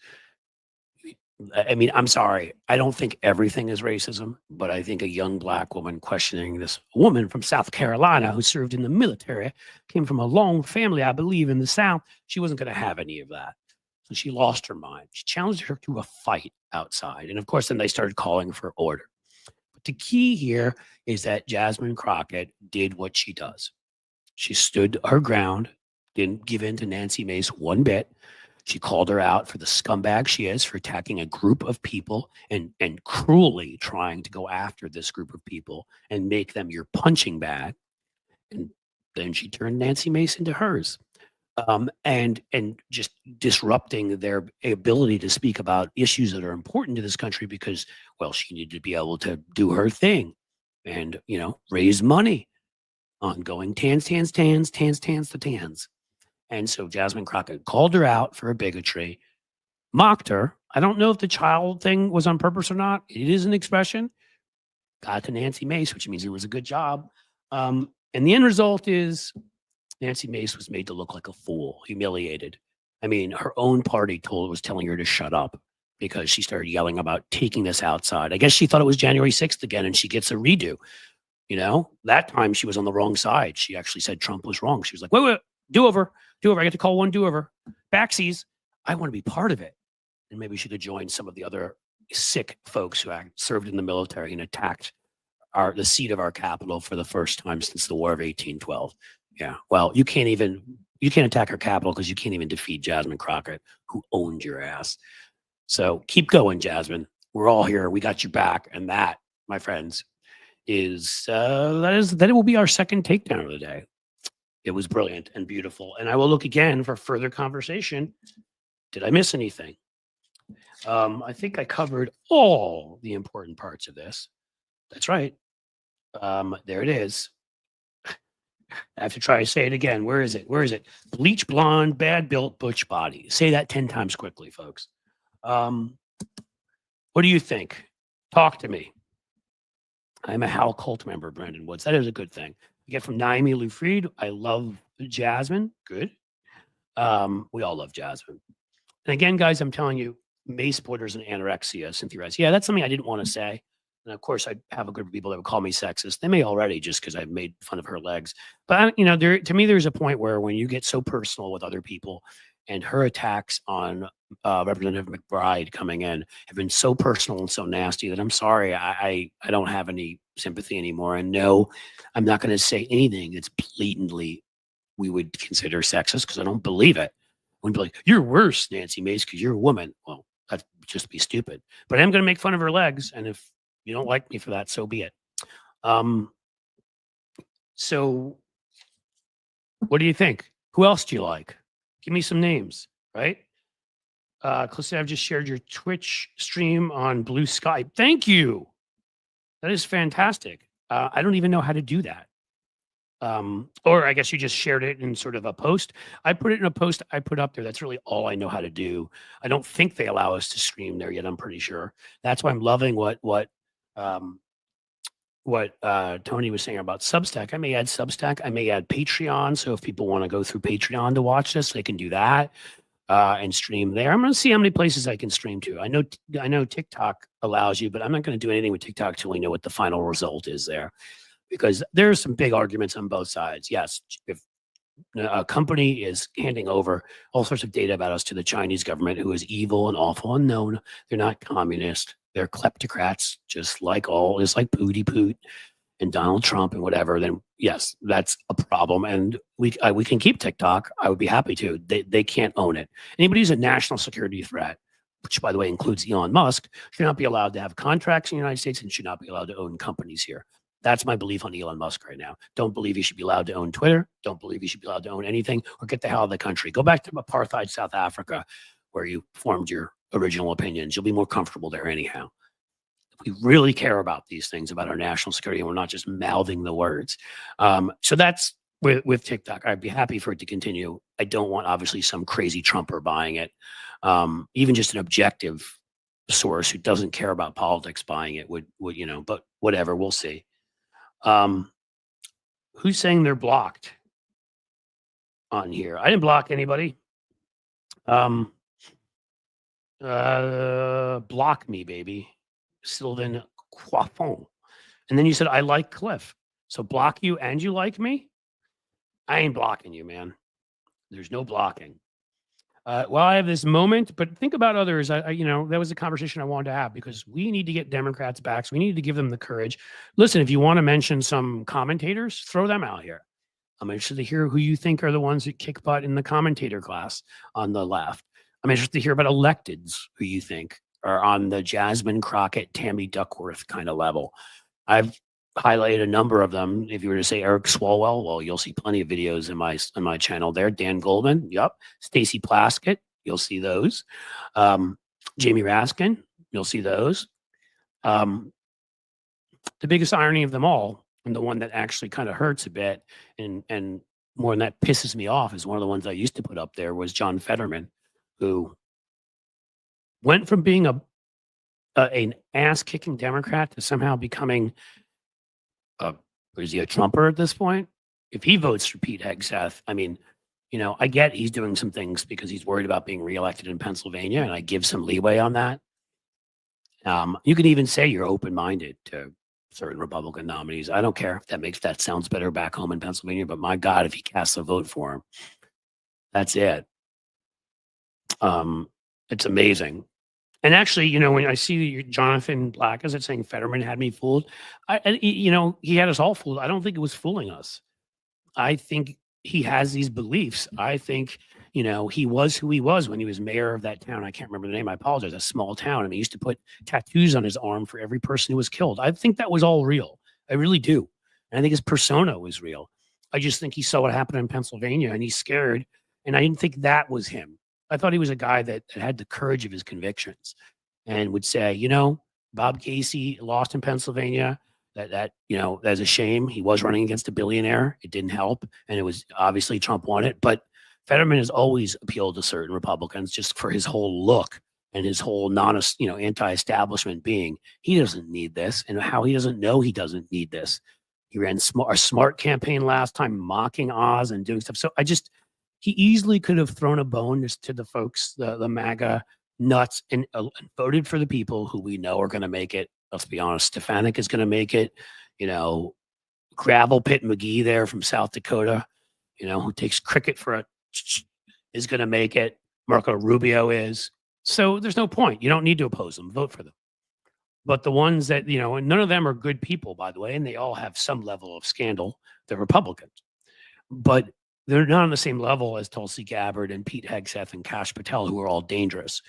I mean, I'm sorry. I don't think everything is racism, but I think a young black woman questioning this woman from South Carolina who served in the military, came from a long family, I believe, in the South. She wasn't going to have any of that. So she lost her mind. She challenged her to a fight outside. And of course, then they started calling for order. But the key here is that Jasmine Crockett did what she does. She stood her ground, didn't give in to Nancy Mace one bit. She called her out for the scumbag she is for attacking a group of people and cruelly trying to go after this group of people and make them your punching bag. And then she turned Nancy Mace into hers. And just disrupting their ability to speak about issues that are important to this country because, well, she needed to be able to do her thing and, you know, raise money on going tans. And so Jasmine Crockett called her out for her bigotry, mocked her. I don't know if the child thing was on purpose or not. It is an expression. Got to Nancy Mace, which means it was a good job. And the end result is Nancy Mace was made to look like a fool, humiliated. I mean, her own party was telling her to shut up because she started yelling about taking this outside. I guess she thought it was January 6th again, and she gets a redo. You know, that time she was on the wrong side. She actually said Trump was wrong. She was like, wait, do-over. I get to call one do-over. Backsies. I want to be part of it. And maybe she could join some of the other sick folks who served in the military and attacked the seat of our capital for the first time since the War of 1812. Yeah. Well, you can't attack our capital because you can't even defeat Jasmine Crockett, who owned your ass. So keep going, Jasmine. We're all here. We got your back. And that, my friends, that will be our second takedown of the day. It was brilliant and beautiful. And I will look again for further conversation. Did I miss anything? I think I covered all the important parts of this. That's right. There it is. I have to try to say it again. Where is it? Bleach blonde, bad built, butch body. Say that 10 times quickly, folks. What do you think? Talk to me. I'm a Hal Cult member, Brandon Woods. That is a good thing. I get from Naomi Lou-Fried. I love Jasmine. Good. We all love Jasmine. And again, guys, I'm telling you, Mace supporters and anorexia, Cynthia Rice. Yeah, that's something I didn't want to say. And of course, I have a group of people that would call me sexist. They may already just because I've made fun of her legs. But, to me, there's a point where when you get so personal with other people and her attacks on Representative McBride coming in have been so personal and so nasty that I'm sorry, I don't have any sympathy anymore. And no, I'm not going to say anything that's blatantly we would consider sexist because I don't believe it. I wouldn't be like, you're worse, Nancy Mace, because you're a woman. Well, that'd just be stupid. But I'm going to make fun of her legs. And if you don't like me for that, so be it. So what do you think? Who else do you like? Give me some names, right? Close, I've just shared your Twitch stream on Blue Sky. Thank you. That is fantastic. I don't even know how to do that. Or I guess you just shared it in sort of a post. I put it in a post I put up there. That's really all I know how to do. I don't think they allow us to stream there yet. I'm pretty sure. That's why I'm loving what Tony was saying about Substack. I may add Substack. I may add Patreon. So if people want to go through Patreon to watch this, they can do that and stream there. I'm going to see how many places I can stream to. I know TikTok allows you, but I'm not going to do anything with TikTok till we know what the final result is there, because there are some big arguments on both sides. Yes, if a company is handing over all sorts of data about us to the Chinese government, who is evil and awful and known, they're not communist. They're kleptocrats, just like Pooty Poot and Donald Trump and whatever. Then yes, that's a problem, and we can keep TikTok. I would be happy to. They can't own it. Anybody who's a national security threat, which by the way includes Elon Musk, should not be allowed to have contracts in the United States and should not be allowed to own companies here. That's my belief on Elon Musk right now. Don't believe he should be allowed to own Twitter. Don't believe he should be allowed to own anything, or get the hell out of the country. Go back to apartheid South Africa, where you formed your original opinions. You'll be more comfortable there anyhow. We really care about these things, about our national security, and we're not just mouthing the words. So that's with TikTok. I'd be happy for it to continue. I don't want, obviously, some crazy Trumper buying it. Even just an objective source who doesn't care about politics buying it would but whatever, we'll see. Who's saying they're blocked on here? I didn't block anybody. Block me, baby. Sylvan Coiffon. And then you said, I like Cliff. So block you and you like me? I ain't blocking you, man. There's no blocking. Well, I have this moment, but think about others. That was a conversation I wanted to have because we need to get Democrats back. So we need to give them the courage. Listen, if you want to mention some commentators, throw them out here. I'm interested to hear who you think are the ones that kick butt in the commentator class on the left. I'm interested to hear about electeds who you think are on the Jasmine Crockett, Tammy Duckworth kind of level. I've highlighted a number of them. If you were to say Eric Swalwell, well, you'll see plenty of videos in my channel there. Dan Goldman, yep. Stacey Plaskett, you'll see those. Jamie Raskin, you'll see those. The biggest irony of them all, and the one that actually kind of hurts a bit, and more than that pisses me off, is one of the ones I used to put up there was John Fetterman, who went from being an ass-kicking Democrat to somehow becoming is he a Trumper at this point? If he votes for Pete Hegseth, I mean, I get he's doing some things because he's worried about being reelected in Pennsylvania, and I give some leeway on that. You can even say you're open-minded to certain Republican nominees. I don't care if that sounds better back home in Pennsylvania, but my God, if he casts a vote for him, that's it. It's amazing. And actually, when I see Jonathan Black, is it saying Fetterman had me fooled? He had us all fooled. I don't think it was fooling us. I think he has these beliefs. I think, he was who he was when he was mayor of that town. I can't remember the name. I apologize. A small town. And he used to put tattoos on his arm for every person who was killed. I think that was all real. I really do. And I think his persona was real. I just think he saw what happened in Pennsylvania and he's scared. And I didn't think that was him. I thought he was a guy that had the courage of his convictions and would say, Bob Casey lost in Pennsylvania. That's a shame. He was running against a billionaire. It didn't help. And it was obviously Trump won it. But Fetterman has always appealed to certain Republicans just for his whole look and his whole anti-establishment being. He doesn't need this. And how he doesn't know he doesn't need this. He ran a smart campaign last time, mocking Oz and doing stuff. So he easily could have thrown a bone just to the folks, the MAGA nuts, and voted for the people who we know are going to make it. Let's be honest, Stefanik is going to make it. Gravel Pit McGee there from South Dakota, who takes cricket is going to make it. Marco Rubio is. So there's no point. You don't need to oppose them. Vote for them. But the ones that, and none of them are good people, by the way, and they all have some level of scandal. They're Republicans. But they're not on the same level as Tulsi Gabbard and Pete Hegseth and Kash Patel, who are all dangerous.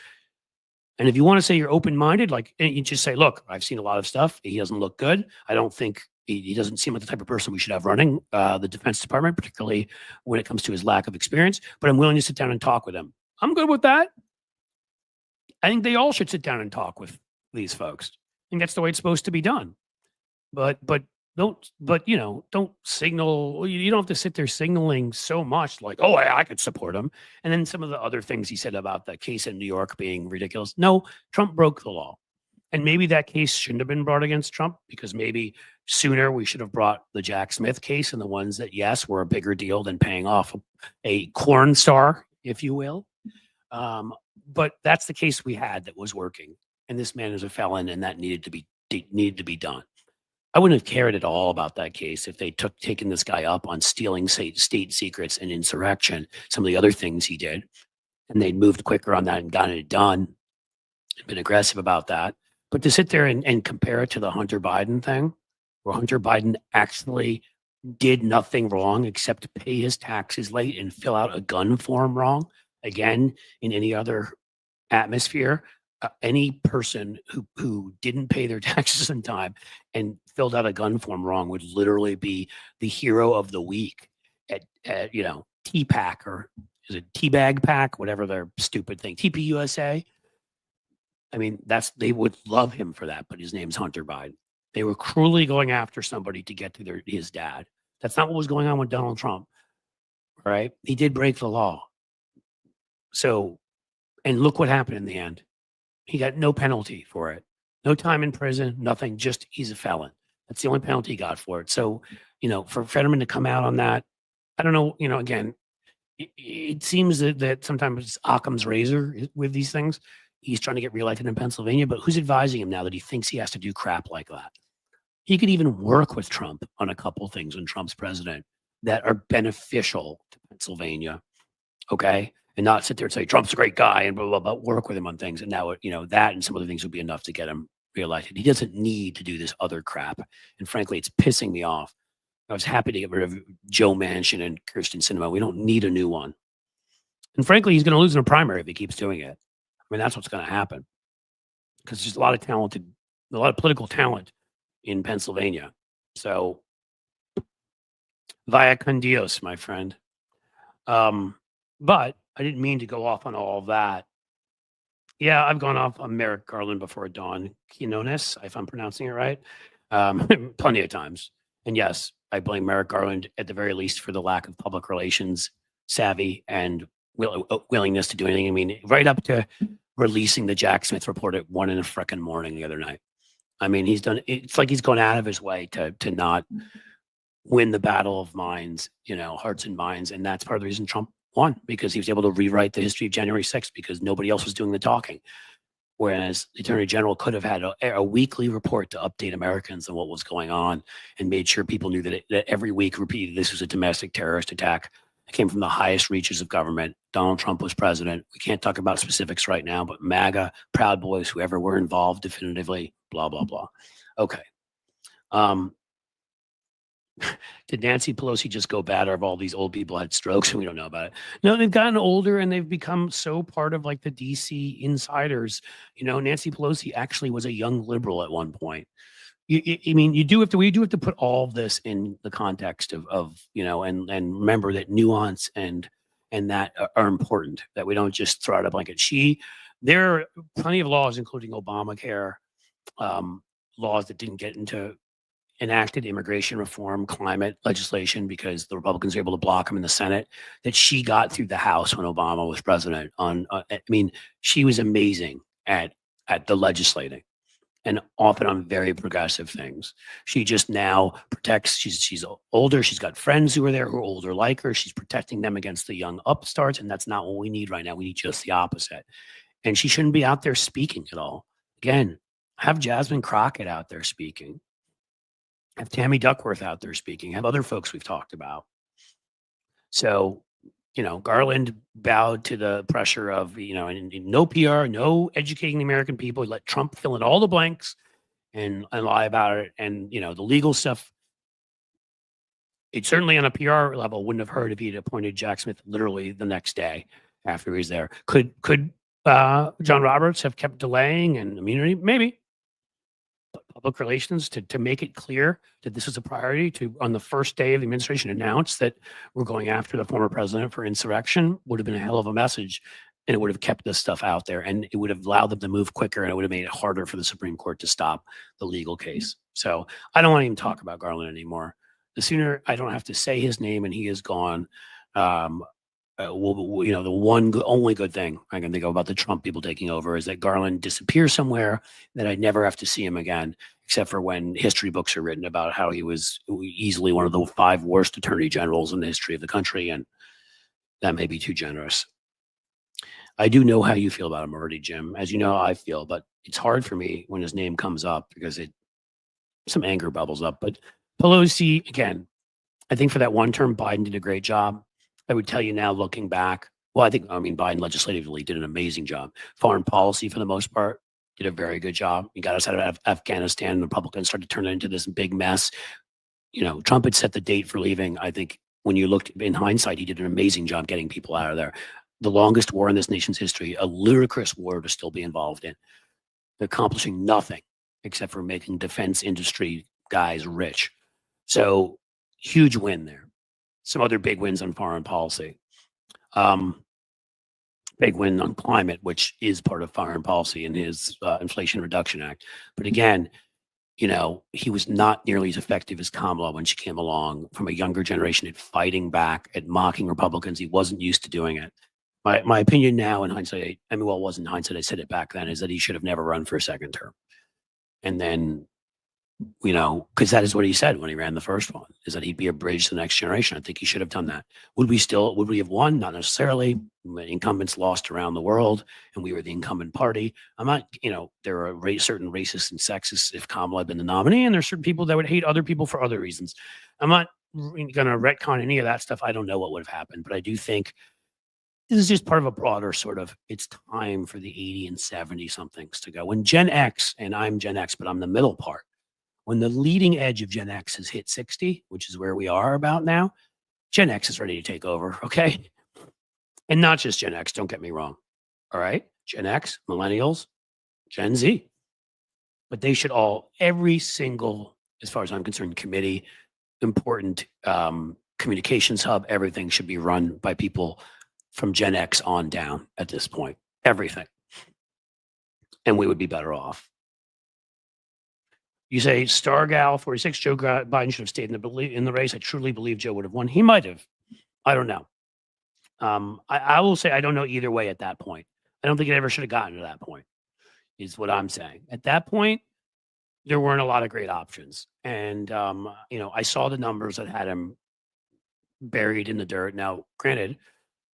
And if you want to say you're open-minded, you just say, look, I've seen a lot of stuff. He doesn't look good. I don't think he doesn't seem like the type of person we should have running the Defense Department, particularly when it comes to his lack of experience. But I'm willing to sit down and talk with him. I'm good with that. I think they all should sit down and talk with these folks. I think that's the way it's supposed to be done. But don't signal. You don't have to sit there signaling so much like, oh, I could support him. And then some of the other things he said about the case in New York being ridiculous. No, Trump broke the law. And maybe that case shouldn't have been brought against Trump because maybe sooner we should have brought the Jack Smith case and the ones that, yes, were a bigger deal than paying off a corn star, if you will. But that's the case we had that was working. And this man is a felon and that needed to be done. I wouldn't have cared at all about that case if they taken this guy up on stealing state secrets and insurrection, some of the other things he did, and they'd moved quicker on that and gotten it done and been aggressive about that. But to sit there and compare it to the Hunter Biden thing, where Hunter Biden actually did nothing wrong except pay his taxes late and fill out a gun form wrong, again, in any other atmosphere, any person who didn't pay their taxes in time and filled out a gun form wrong would literally be the hero of the week at TPAC, or is it Teabag Pack, whatever their stupid thing, TPUSA. I mean, they would love him for that, but his name's Hunter Biden. They were cruelly going after somebody to get to his dad. That's not what was going on with Donald Trump. Right? He did break the law. So And look what happened in the end. He got no penalty for it. No time in prison, nothing, just he's a felon. That's the only penalty he got for it. So, for Fetterman to come out on that, I don't know, again, it seems that sometimes it's Occam's razor with these things. He's trying to get reelected in Pennsylvania, but who's advising him now that he thinks he has to do crap like that? He could even work with Trump on a couple of things when Trump's president that are beneficial to Pennsylvania, okay? And not sit there and say, Trump's a great guy and blah, blah, blah, work with him on things. And now, that and some other things would be enough to get him reelected. He doesn't need to do this other crap. And frankly, it's pissing me off. I was happy to get rid of Joe Manchin and Kirsten Sinema. We don't need a new one. And frankly, he's going to lose in a primary if he keeps doing it. I mean, that's what's going to happen. Because there's a lot of political talent in Pennsylvania. So, via con Dios, my friend. But I didn't mean to go off on all of that. Yeah, I've gone off on Merrick Garland before Dawn Quinones, if I'm pronouncing it right, plenty of times. And yes, I blame Merrick Garland at the very least for the lack of public relations savvy and willingness to do anything. I mean, right up to releasing the Jack Smith report at 1 a.m. the other night. I mean, it's like he's gone out of his way to not win the battle of minds, hearts and minds. And that's part of the reason Trump won, because he was able to rewrite the history of January 6th because nobody else was doing the talking. Whereas the Attorney General could have had a weekly report to update Americans on what was going on and made sure people knew that every week repeated this was a domestic terrorist attack. It came from the highest reaches of government. Donald Trump was president. We can't talk about specifics right now, but MAGA, Proud Boys, whoever were involved definitively, blah, blah, blah. Okay. Did Nancy Pelosi just go bad, or have all these old people had strokes and we don't know about it? No, they've gotten older and they've become so part of like the DC insiders. Nancy Pelosi actually was a young liberal at one point. We do have to put all of this in the context of and remember that nuance and that are important, that we don't just throw out a blanket. There are plenty of laws, including Obamacare, laws that didn't get into enacted immigration reform, climate legislation, because the Republicans were able to block them in the Senate, that she got through the House when Obama was president. She was amazing at the legislating, and often on very progressive things. She just now protects, she's older, she's got friends who are there who are older like her, she's protecting them against the young upstarts, and that's not what we need right now. We need just the opposite. And she shouldn't be out there speaking at all. Again, have Jasmine Crockett out there speaking. Have Tammy Duckworth out there speaking. Have other folks we've talked about. So, Garland bowed to the pressure of, and no PR, no educating the American people. He let Trump fill in all the blanks and lie about it. And, the legal stuff, it certainly on a PR level wouldn't have hurt if he'd appointed Jack Smith literally the next day after he was there. Could John Roberts have kept delaying and immunity? Maybe. Public relations to make it clear that this is a priority, to on the first day of the administration announce that we're going after the former president for insurrection would have been a hell of a message, and it would have kept this stuff out there, and it would have allowed them to move quicker, and it would have made it harder for the Supreme Court to stop the legal case. So I don't want to even talk about Garland anymore. The sooner I don't have to say his name and he is gone, the only good thing I can think of about the Trump people taking over is that Garland disappears somewhere, that I'd never have to see him again, except for when history books are written about how he was easily one of the 5 worst attorney generals in the history of the country, and that may be too generous. I do know how you feel about him already, Jim. As you know how I feel, but it's hard for me when his name comes up because some anger bubbles up. But Pelosi, again, I think for that one term, Biden did a great job. I would tell you now, looking back, Biden legislatively did an amazing job. Foreign policy, for the most part, did a very good job. He got us out of Afghanistan. The Republicans started to turn it into this big mess. Trump had set the date for leaving. I think when you looked in hindsight, he did an amazing job getting people out of there. The longest war in this nation's history, a ludicrous war to still be involved in, accomplishing nothing except for making defense industry guys rich. So huge win there. Some other big wins on foreign policy. Big win on climate, which is part of foreign policy in his Inflation Reduction Act. But again, he was not nearly as effective as Kamala when she came along, from a younger generation, at fighting back, at mocking Republicans. He wasn't used to doing it. My opinion now in hindsight, I mean, well, it wasn't hindsight, I said it back then, is that he should have never run for a second term. And then, because that is what he said when he ran the first one, is that he'd be a bridge to the next generation. I think he should have done that. Would we have won? Not necessarily. Incumbents lost around the world, and we were the incumbent party. I'm not, there are certain racists and sexists if Kamala had been the nominee, and there's certain people that would hate other people for other reasons. I'm not going to retcon any of that stuff. I don't know what would have happened, but I do think this is just part of a broader sort of, it's time for the 80 and 70 somethings to go. When Gen X, and I'm Gen X, but I'm the middle part, when the leading edge of Gen X has hit 60, which is where we are about now, Gen X is ready to take over, okay? And not just Gen X, don't get me wrong, all right? Gen X, millennials, Gen Z. But they should all, every single, as far as I'm concerned, committee, important communications hub, everything should be run by people from Gen X on down at this point. Everything. And we would be better off. You say Stargal 46, Joe Biden should have stayed in the race. I truly believe Joe would have won. He might have. I don't know. I will say I don't know either way at that point. I don't think it ever should have gotten to that point, is what I'm saying. At that point, there weren't a lot of great options. And, I saw the numbers that had him buried in the dirt. Now, granted,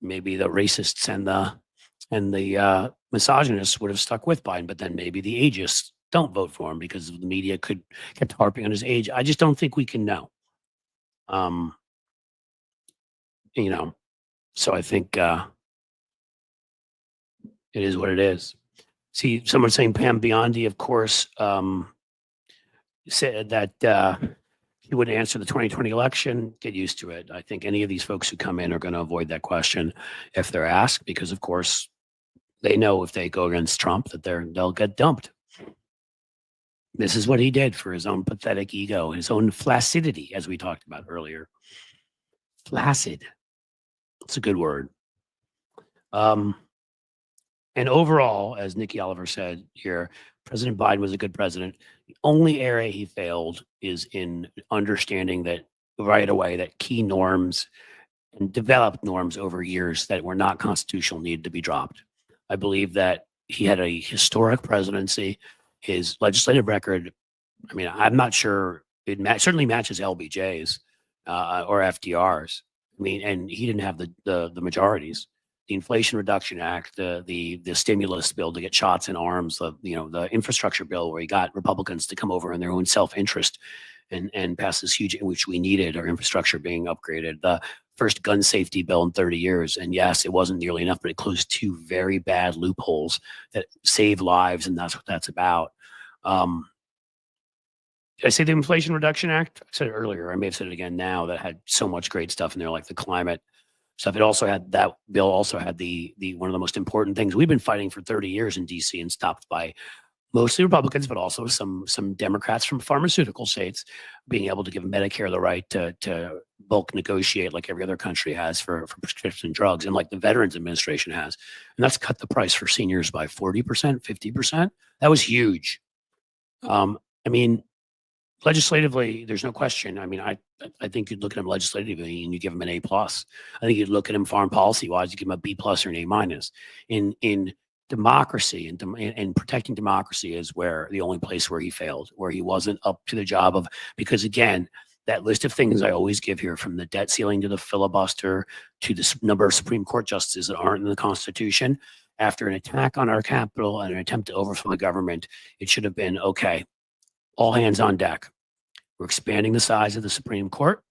maybe the racists and the misogynists would have stuck with Biden, but then maybe the ageist don't vote for him because the media kept harping on his age. I just don't think we can know. So I think it is what it is. See, someone saying Pam Biondi, of course, said that he would answer the 2020 election. Get used to it. I think any of these folks who come in are going to avoid that question if they're asked, because of course they know if they go against Trump that they'll get dumped. This is what he did for his own pathetic ego, his own flaccidity, as we talked about earlier. Flaccid. It's a good word. And overall, as Nikki Oliver said here, President Biden was a good president. The only area he failed is in understanding that right away that key norms and developed norms over years that were not constitutional needed to be dropped. I believe that he had a historic presidency. His legislative record, I mean, I'm not sure it certainly matches LBJ's or FDR's. I mean, and he didn't have the majorities. The Inflation Reduction Act, the stimulus bill to get shots in arms, the infrastructure bill where he got Republicans to come over in their own self-interest and pass this huge, which we needed, our infrastructure being upgraded. The first gun safety bill in 30 years. And yes, it wasn't nearly enough, but it closed two very bad loopholes that save lives, and that's what that's about. Did I say the Inflation Reduction Act? I said it earlier. I may have said it again now. That had so much great stuff in there, like the climate stuff. It also had, that bill also had the one of the most important things we've been fighting for 30 years in DC and stopped by mostly Republicans, but also some Democrats from pharmaceutical states, being able to give Medicare the right to bulk negotiate like every other country has for prescription drugs, and like the Veterans Administration has. And that's cut the price for seniors by 40%, 50%. That was huge. I mean, legislatively, there's no question. I mean, I think you'd look at him legislatively and you give him an A+. I think you'd look at him foreign policy wise, you give him a B+ or an A-. In democracy and protecting democracy is where the only place where he failed, where he wasn't up to the job of, because again, that list of things I always give here, from the debt ceiling to the filibuster to the number of Supreme Court justices that aren't in the Constitution, after an attack on our Capitol and an attempt to overthrow the government, it should have been, okay, all hands on deck. We're expanding the size of the Supreme Court,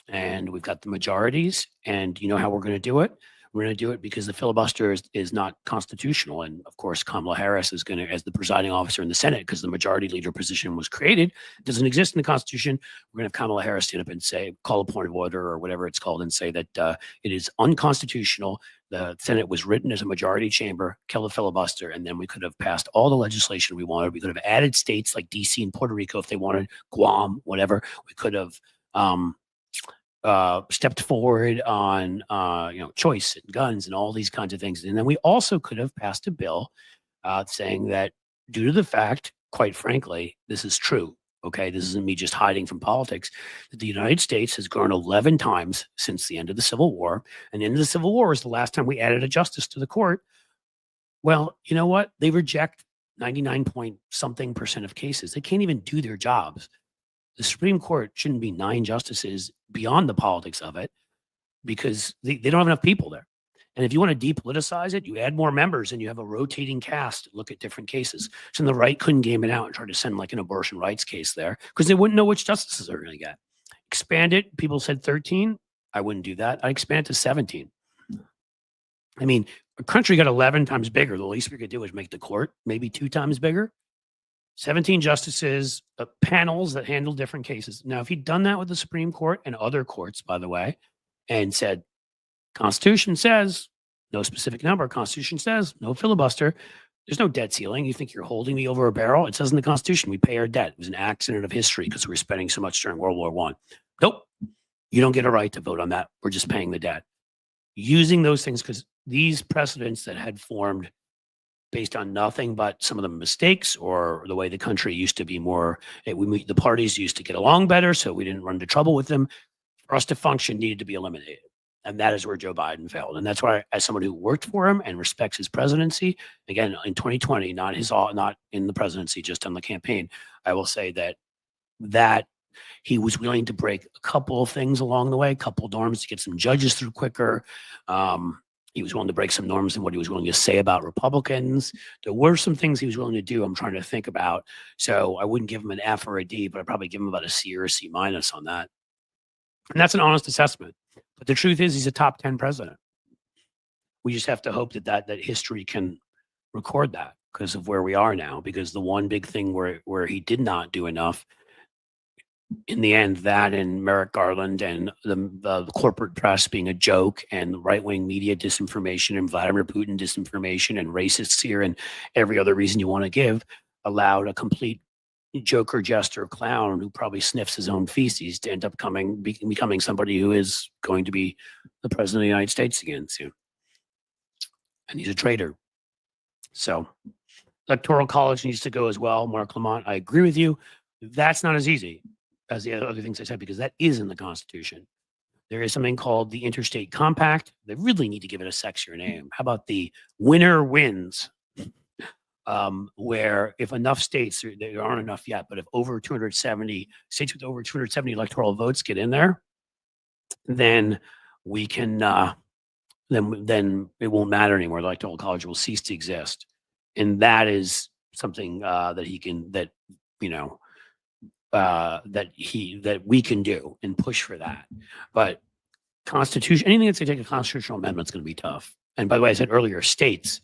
and we've got the majorities, and you know how we're going to do it? We're going to do it because the filibuster is not constitutional. And of course, Kamala Harris is going to, as the presiding officer in the Senate, because the majority leader position was created, it doesn't exist in the Constitution. We're going to have Kamala Harris stand up and say, call a point of order or whatever it's called, and say that it is unconstitutional. The Senate was written as a majority chamber, kill the filibuster, and then we could have passed all the legislation we wanted. We could have added states like DC and Puerto Rico if they wanted, Guam, whatever. We could have stepped forward on choice and guns and all these kinds of things. And then we also could have passed a bill saying that, due to the fact, quite frankly, this is true, okay, this isn't me just hiding from politics, that the United States has grown 11 times since the end of the Civil War. And the end of the Civil War was the last time we added a justice to the court. Well, you know what? They reject 99 point something percent of cases. They can't even do their jobs. The Supreme Court shouldn't be 9 justices beyond the politics of it because they don't have enough people there. And if you want to depoliticize it, you add more members and you have a rotating cast to look at different cases. So the right couldn't game it out and try to send like an abortion rights case there because they wouldn't know which justices they're going to get. Expand it. People said 13. I wouldn't do that. I'd expand it to 17. I mean, a country got 11 times bigger. The least we could do is make the court maybe 2 times bigger. 17 justices, panels that handle different cases. Now, if he'd done that with the Supreme Court and other courts, by the way, and said, Constitution says, no specific number, Constitution says, no filibuster, there's no debt ceiling. You think you're holding me over a barrel? It says in the Constitution, we pay our debt. It was an accident of history because we were spending so much during World War I. Nope. You don't get a right to vote on that. We're just paying the debt. Using those things, because these precedents that had formed based on nothing but some of the mistakes or the way the country used to be more, the parties used to get along better, so we didn't run into trouble with them. For us to function, needed to be eliminated. And that is where Joe Biden failed. And that's why, as someone who worked for him and respects his presidency, again, in 2020, not in the presidency, just on the campaign, I will say that he was willing to break a couple of things along the way, a couple of norms to get some judges through quicker. He was willing to break some norms in what he was willing to say about Republicans. There were some things he was willing to do. I'm trying to think about. So I wouldn't give him an F or a D, but I'd probably give him about a C or a C- on that. And that's an honest assessment. But the truth is, he's a top 10 president. We just have to hope that history can record that because of where we are now. Because the one big thing where he did not do enough, in the end, that and Merrick Garland and the corporate press being a joke and right-wing media disinformation and Vladimir Putin disinformation and racists here and every other reason you want to give allowed a complete joker, jester, clown who probably sniffs his own feces to end up becoming somebody who is going to be the president of the United States again soon. And he's a traitor. So Electoral College needs to go as well. Mark Lamont, I agree with you. That's not as easy as the other things I said, because that is in the Constitution. There is something called the Interstate Compact. They really need to give it a sexier name. How about the winner wins? Where if enough states, there aren't enough yet, but if over 270 states with over 270 electoral votes get in there, then we can, then it won't matter anymore. The Electoral College will cease to exist. And that is something that we can do and push for that. But Constitution, anything that's going to take a constitutional amendment is going to be tough. And by the way, I said earlier, states,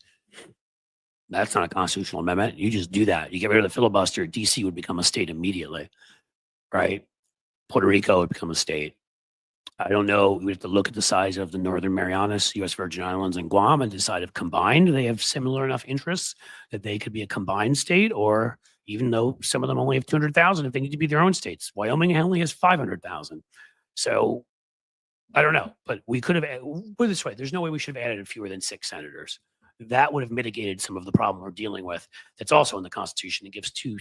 that's not a constitutional amendment. You just do that. You get rid of the filibuster, DC would become a state immediately, right? Puerto Rico would become a state. I don't know. We have to look at the size of the Northern Marianas, U.S. Virgin Islands, and Guam and decide if combined they have similar enough interests that they could be a combined state, or even though some of them only have 200,000, if they need to be their own states. Wyoming only has 500,000. So I don't know, but we could have, put it this way, there's no way we should have added fewer than 6 senators. That would have mitigated some of the problem we're dealing with. That's also in the Constitution. It gives two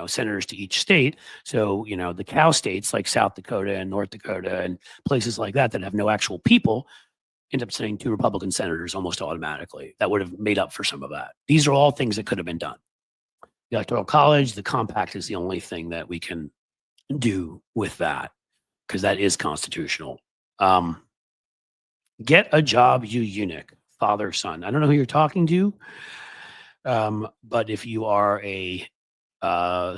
senators to each state. So, the cow states like South Dakota and North Dakota and places like that have no actual people end up sending 2 Republican senators almost automatically. That would have made up for some of that. These are all things that could have been done. The Electoral College, the compact is the only thing that we can do with that because that is constitutional. Get a job, you eunuch. Father, son. I don't know who you're talking to, but if you are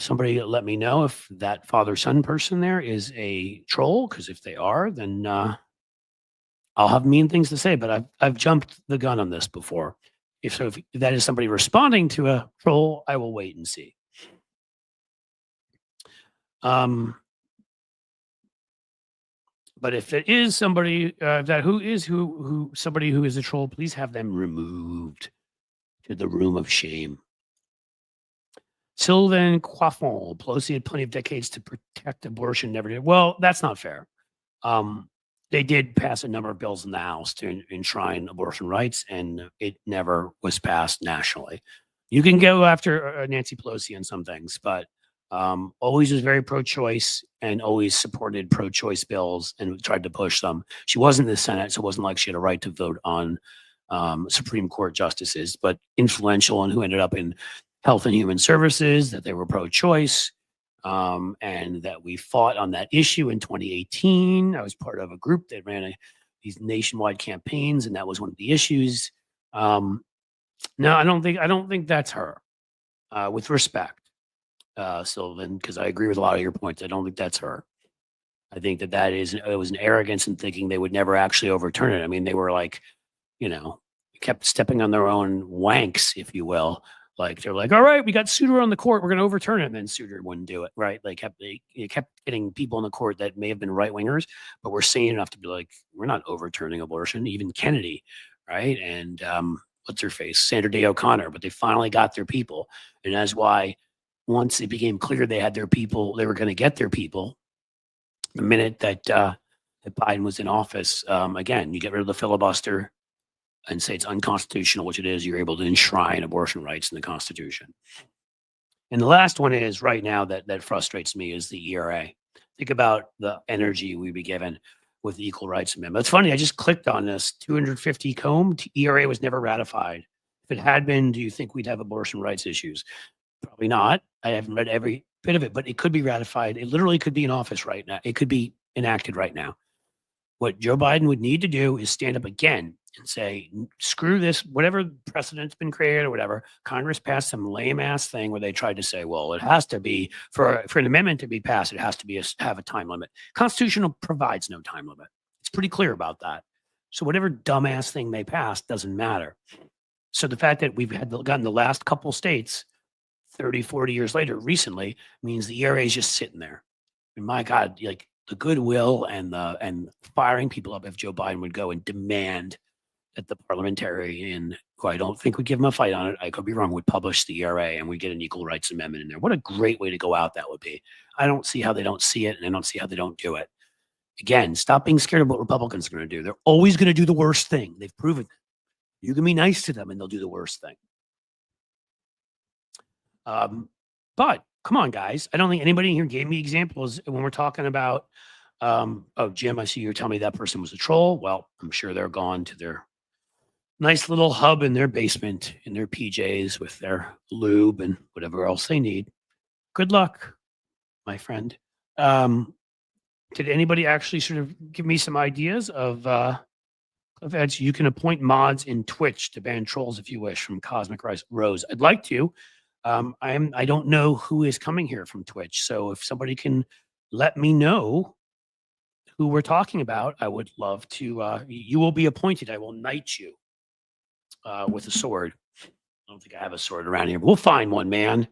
somebody, let me know if that father, son person there is a troll. Because if they are, then I'll have mean things to say. But I've jumped the gun on this before. If that is somebody responding to a troll, I will wait and see. But if it is somebody somebody who is a troll, please have them removed to the room of shame. Sylvain Coiffon, Pelosi had plenty of decades to protect abortion, never did. Well, that's not fair. They did pass a number of bills in the House to enshrine abortion rights, and it never was passed nationally. You can go after Nancy Pelosi on some things, but always was very pro-choice and always supported pro-choice bills and tried to push them. She wasn't in the Senate, so it wasn't like she had a right to vote on Supreme Court justices, but influential and who ended up in Health and Human Services, that they were pro-choice, and that we fought on that issue in 2018. I was part of a group that ran these nationwide campaigns, and that was one of the issues. No, I don't think that's her. With respect, Sylvan, because I agree with a lot of your points. I don't think that's her. I think it was an arrogance in thinking they would never actually overturn it. I mean, they were like, kept stepping on their own wanks, if you will. Like they're like, all right, we got Souter on the court, we're going to overturn it, and then Souter wouldn't do it, right? They kept getting people on the court that may have been right wingers, but were sane enough to be like, we're not overturning abortion. Even Kennedy, right? And what's her face, Sandra Day O'Connor. But they finally got their people, and that's why once it became clear they had their people, they were going to get their people. The minute that Biden was in office, again, you get rid of the filibuster and say it's unconstitutional, which it is. You're able to enshrine abortion rights in the Constitution. And the last one is right now that frustrates me is the ERA. Think about the energy we'd be given with the Equal Rights Amendment. It's funny, I just clicked on this 250 comb. ERA was never ratified. If it had been, do you think we'd have abortion rights issues? Probably not. I haven't read every bit of it, but it could be ratified. It literally could be in office right now. It could be enacted right now. What Joe Biden would need to do is stand up again and say, screw this, whatever precedent's been created or whatever. Congress passed some lame ass thing where they tried to say, well, it has to be for an amendment to be passed, it has to have a time limit. Constitution provides no time limit. It's pretty clear about that. So whatever dumbass thing they passed doesn't matter. So the fact that we've gotten the last couple states 30, 40 years later recently means the ERA is just sitting there. And my God, like the goodwill and firing people up if Joe Biden would go and demand that the parliamentarian, who I don't think would give him a fight on it, I could be wrong, would publish the ERA and we get an Equal Rights Amendment in there. What a great way to go out that would be. I don't see how they don't see it, and I don't see how they don't do it. Again, stop being scared of what Republicans are going to do. They're always going to do the worst thing. They've proven it. You can be nice to them and they'll do the worst thing. But come on, guys. I don't think anybody here gave me examples when we're talking about, oh, Jim, I see you're telling me that person was a troll. Well, I'm sure they're gone to their nice little hub in their basement in their PJs with their lube and whatever else they need. Good luck, my friend. Did anybody actually sort of give me some ideas of ads? You can appoint mods in Twitch to ban trolls if you wish, from Cosmic Rose. I'd like to. I don't know who is coming here from Twitch. So if somebody can let me know who we're talking about, I would love to. You will be appointed. I will knight you with a sword. I don't think I have a sword around here, but we'll find one, man.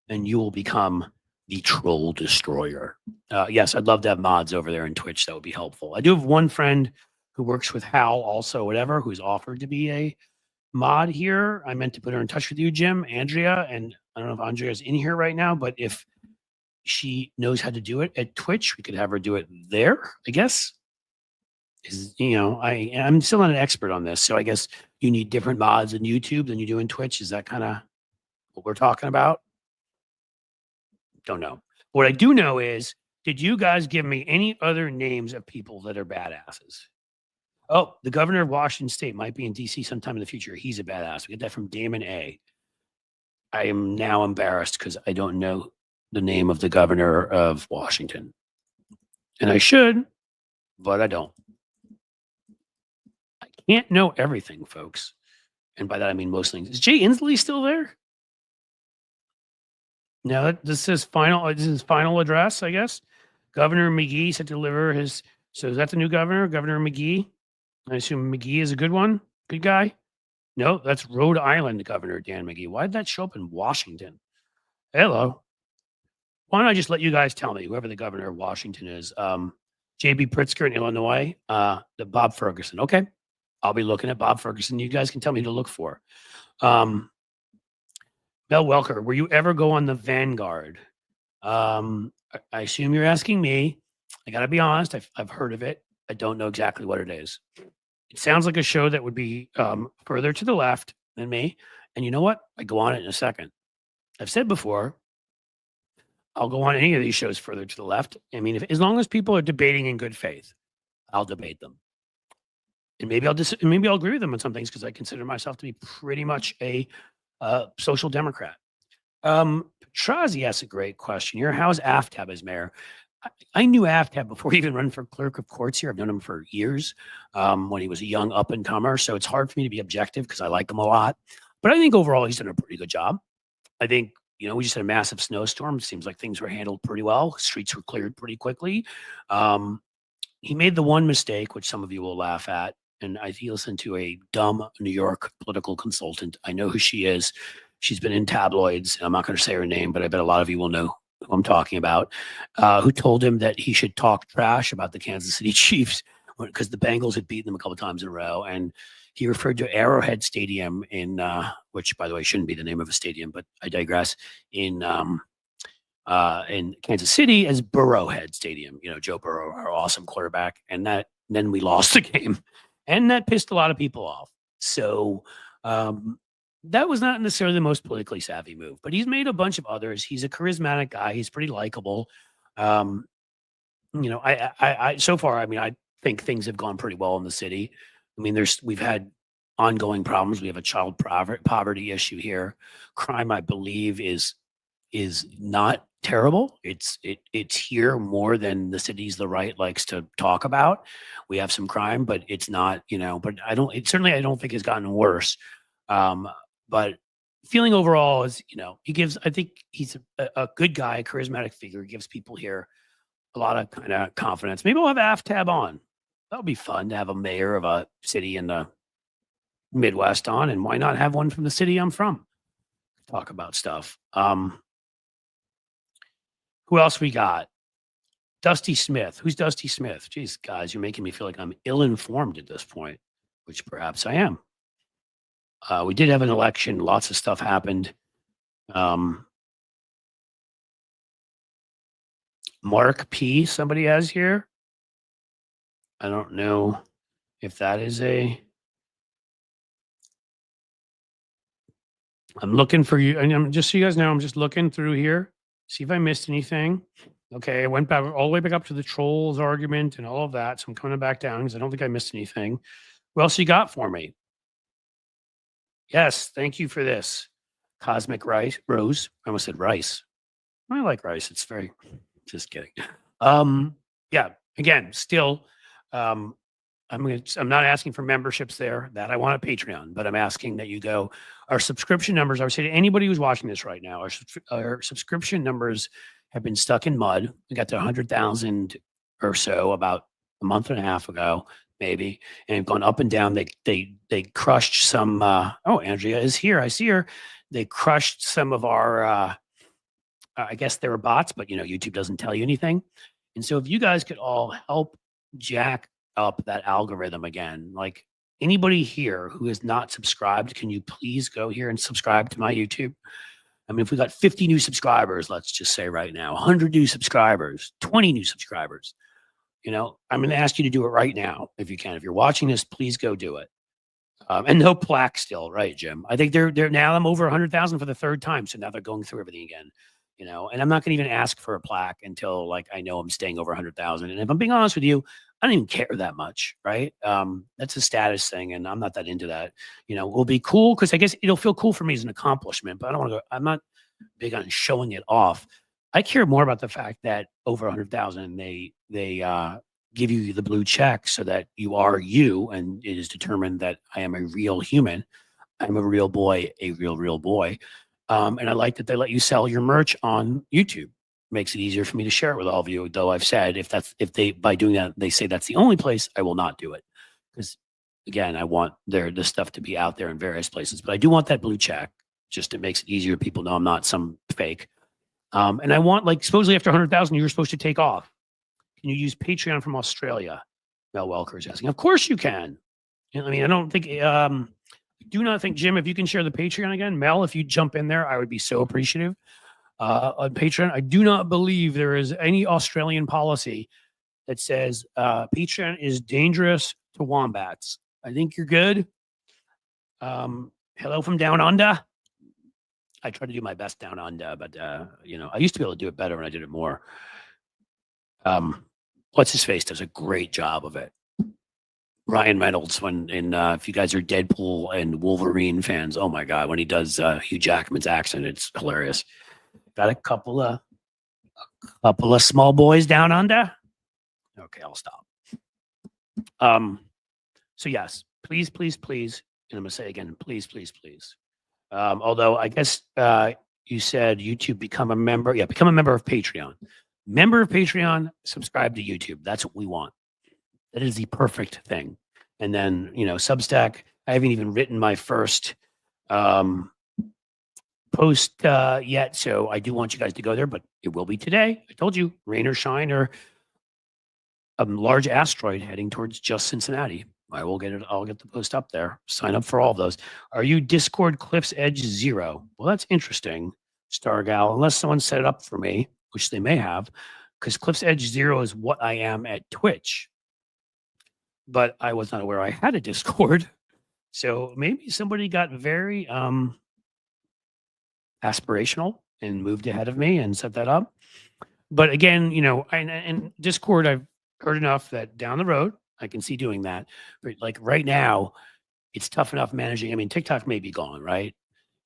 And you will become the troll destroyer. Yes, I'd love to have mods over there in Twitch. That would be helpful. I do have one friend who works with Hal also, whatever, who's offered to be a mod here. I meant to put her in touch with you, Jim, Andrea, and I don't know if Andrea's in here right now, but if she knows how to do it at Twitch, we could have her do it there, I guess. I'm still not an expert on this, so I guess you need different mods in YouTube than you do in Twitch. Is that kind of what we're talking about? Don't know. What I do know is, did you guys give me any other names of people that are badasses? Oh, the governor of Washington State might be in DC sometime in the future. He's a badass. We get that from Damon A. I am now embarrassed because I don't know the name of the governor of Washington. And I should, but I don't. I can't know everything, folks. And by that, I mean most things. Is Jay Inslee still there? No, this is final address, I guess. Governor McGee said to deliver his. So is that the new governor, Governor McGee? I assume McGee is a good one, good guy. No, that's Rhode Island Governor Dan McGee. Why did that show up in Washington? Hello. Why don't I just let you guys tell me whoever the governor of Washington is? J.B. Pritzker in Illinois, the Bob Ferguson. Okay, I'll be looking at Bob Ferguson. You guys can tell me who to look for. Mel Welker, were you ever go on the Vanguard? I assume you're asking me. I got to be honest. I've heard of it. I don't know exactly what it is. It sounds like a show that would be further to the left than me. And you know what? I go on it in a second. I've said before, I'll go on any of these shows further to the left. I mean, as long as people are debating in good faith, I'll debate them. And maybe I'll agree with them on some things because I consider myself to be pretty much a social democrat. Trazi asks a great question here. How's Aftab as mayor? I knew Aftab before he even run for clerk of courts here. I've known him for years when he was a young up and comer. So it's hard for me to be objective because I like him a lot. But I think overall he's done a pretty good job. I think, we just had a massive snowstorm. It seems like things were handled pretty well. Streets were cleared pretty quickly. He made the one mistake, which some of you will laugh at. And he listened to a dumb New York political consultant. I know who she is. She's been in tabloids. I'm not going to say her name, but I bet a lot of you will know who I'm talking about, who told him that he should talk trash about the Kansas City Chiefs because the Bengals had beaten them a couple of times in a row. And he referred to Arrowhead Stadium which, by the way, shouldn't be the name of a stadium, but I digress, in Kansas City as Burrowhead Stadium. Joe Burrow, our awesome quarterback. And then we lost the game. And that pissed a lot of people off. So that was not necessarily the most politically savvy move, but he's made a bunch of others. He's a charismatic guy. He's pretty likable. I so far, I think things have gone pretty well in the city. We've had ongoing problems. We have a child poverty issue here. Crime, I believe, is not terrible. It's here more than the city's the right likes to talk about. We have some crime, but it's not, but I don't think it's gotten worse. But feeling overall is, I think he's a good guy, a charismatic figure. He gives people here a lot of kind of confidence. Maybe we'll have Aftab on. That would be fun to have a mayor of a city in the Midwest on, and why not have one from the city I'm from? Talk about stuff. Who else we got? Dusty Smith. Who's Dusty Smith? Jeez, guys, you're making me feel like I'm ill-informed at this point, which perhaps I am. We did have an election. Lots of stuff happened. Mark P. Somebody has here. I don't know if that is I'm looking for you. And I'm just so you guys know, I'm just looking through here. See if I missed anything. Okay, I went back all the way back up to the trolls argument and all of that. So I'm coming back down because I don't think I missed anything. What else you got for me? Yes, thank you for this. Cosmic Rose. I almost said rice. I like rice. It's very, just kidding. Yeah, again, still, I'm not asking for memberships there. That I want a Patreon, but I'm asking that you go. Our subscription numbers, I would say to anybody who's watching this right now, our subscription numbers have been stuck in mud. We got to 100,000 or so about a month and a half ago, maybe, and have gone up and down. They crushed some. Andrea is here. I see her. They crushed some of our. I guess they were bots, but YouTube doesn't tell you anything. And so if you guys could all help jack up that algorithm again, like anybody here who is not subscribed, can you please go here and subscribe to my YouTube? If we got 50 new subscribers, let's just say right now, 100 new subscribers, 20 new subscribers, I'm going to ask you to do it right now if you can. If you're watching this, please go do it. And no plaque still, right, Jim? I think they're now I'm over 100,000 for the third time, so now they're going through everything again. And I'm not going to even ask for a plaque until I know I'm staying over 100,000. And if I'm being honest with you, I don't even care that much, right? That's a status thing, and I'm not that into that. It will be cool because I guess it'll feel cool for me as an accomplishment, but I don't want to go. I'm not big on showing it off. I care more about the fact that over 100,000, they give you the blue check so that you are you, and it is determined that I am a real human. I'm a real boy, a real boy. And I like that they let you sell your merch on YouTube. Makes it easier for me to share it with all of you. Though I've said if they by doing that they say that's the only place, I will not do it because again I want the stuff to be out there in various places. But I do want that blue check. Just it makes it easier. People know I'm not some fake. And I want supposedly after 100,000 you're supposed to take off. Can you use Patreon from Australia? Mel Welker is asking. Of course you can. I don't think. Do not think, Jim, if you can share the Patreon again, Mel, if you jump in there, I would be so appreciative. On Patreon, I do not believe there is any Australian policy that says Patreon is dangerous to wombats. I think you're good. Hello from down under. I try to do my best down under, but you know, I used to be able to do it better when I did it more. What's his face does a great job of it. Ryan Reynolds, if you guys are Deadpool and Wolverine fans, oh my god, when he does Hugh Jackman's accent, it's hilarious. Got a couple of small boys down under. Okay, I'll stop. So yes, please, please, please, and I'm gonna say again, please, please, please. Although I guess you said YouTube, become a member. Yeah, become a member of Patreon. Member of Patreon, subscribe to YouTube. That's what we want. That is the perfect thing. And then, you know, Substack, I haven't even written my first post yet. So I do want you guys to go there, but it will be today. I told you, rain or shine or a large asteroid heading towards just Cincinnati. I'll get the post up there. Sign up for all of those. Are you Discord Cliff's Edge 0? Well, that's interesting, Stargal, unless someone set it up for me, which they may have, because Cliff's Edge 0 is what I am at Twitch. But I was not aware I had a Discord. So maybe somebody got very aspirational and moved ahead of me and set that up. But again, you know, and Discord, I've heard enough that down the road, I can see doing that. But like right now, it's tough enough managing. I mean, TikTok may be gone, right?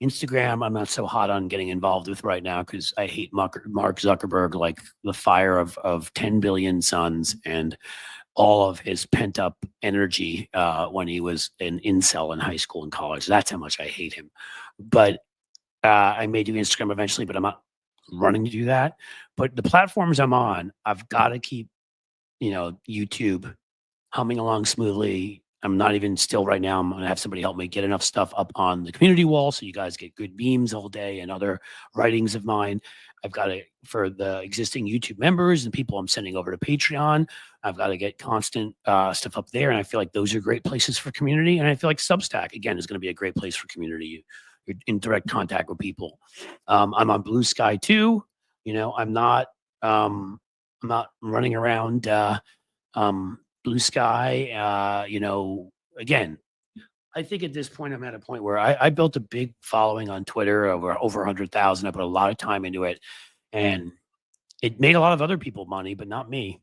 Instagram, I'm not so hot on getting involved with right now because I hate Mark Zuckerberg like the fire of 10 billion suns and all of his pent up energy when he was an incel in high school and college. That's how much I hate him. But I may do Instagram eventually, but I'm not running to do that. But the platforms I'm on, I've got to keep, you know, YouTube humming along smoothly. I'm not even still right now. I'm going to have somebody help me get enough stuff up on the community wall so you guys get good memes all day and other writings of mine. I've got to, for the existing YouTube members and people I'm sending over to Patreon, I've got to get constant stuff up there. And I feel like those are great places for community. And I feel like Substack, again, is going to be a great place for community. You're in direct contact with people. I'm on Blue Sky too. You know, I'm not running around Blue Sky. You know, again, I think at this point, I'm at a point where I built a big following on Twitter over 100,000. I put a lot of time into it and it made a lot of other people money, but not me.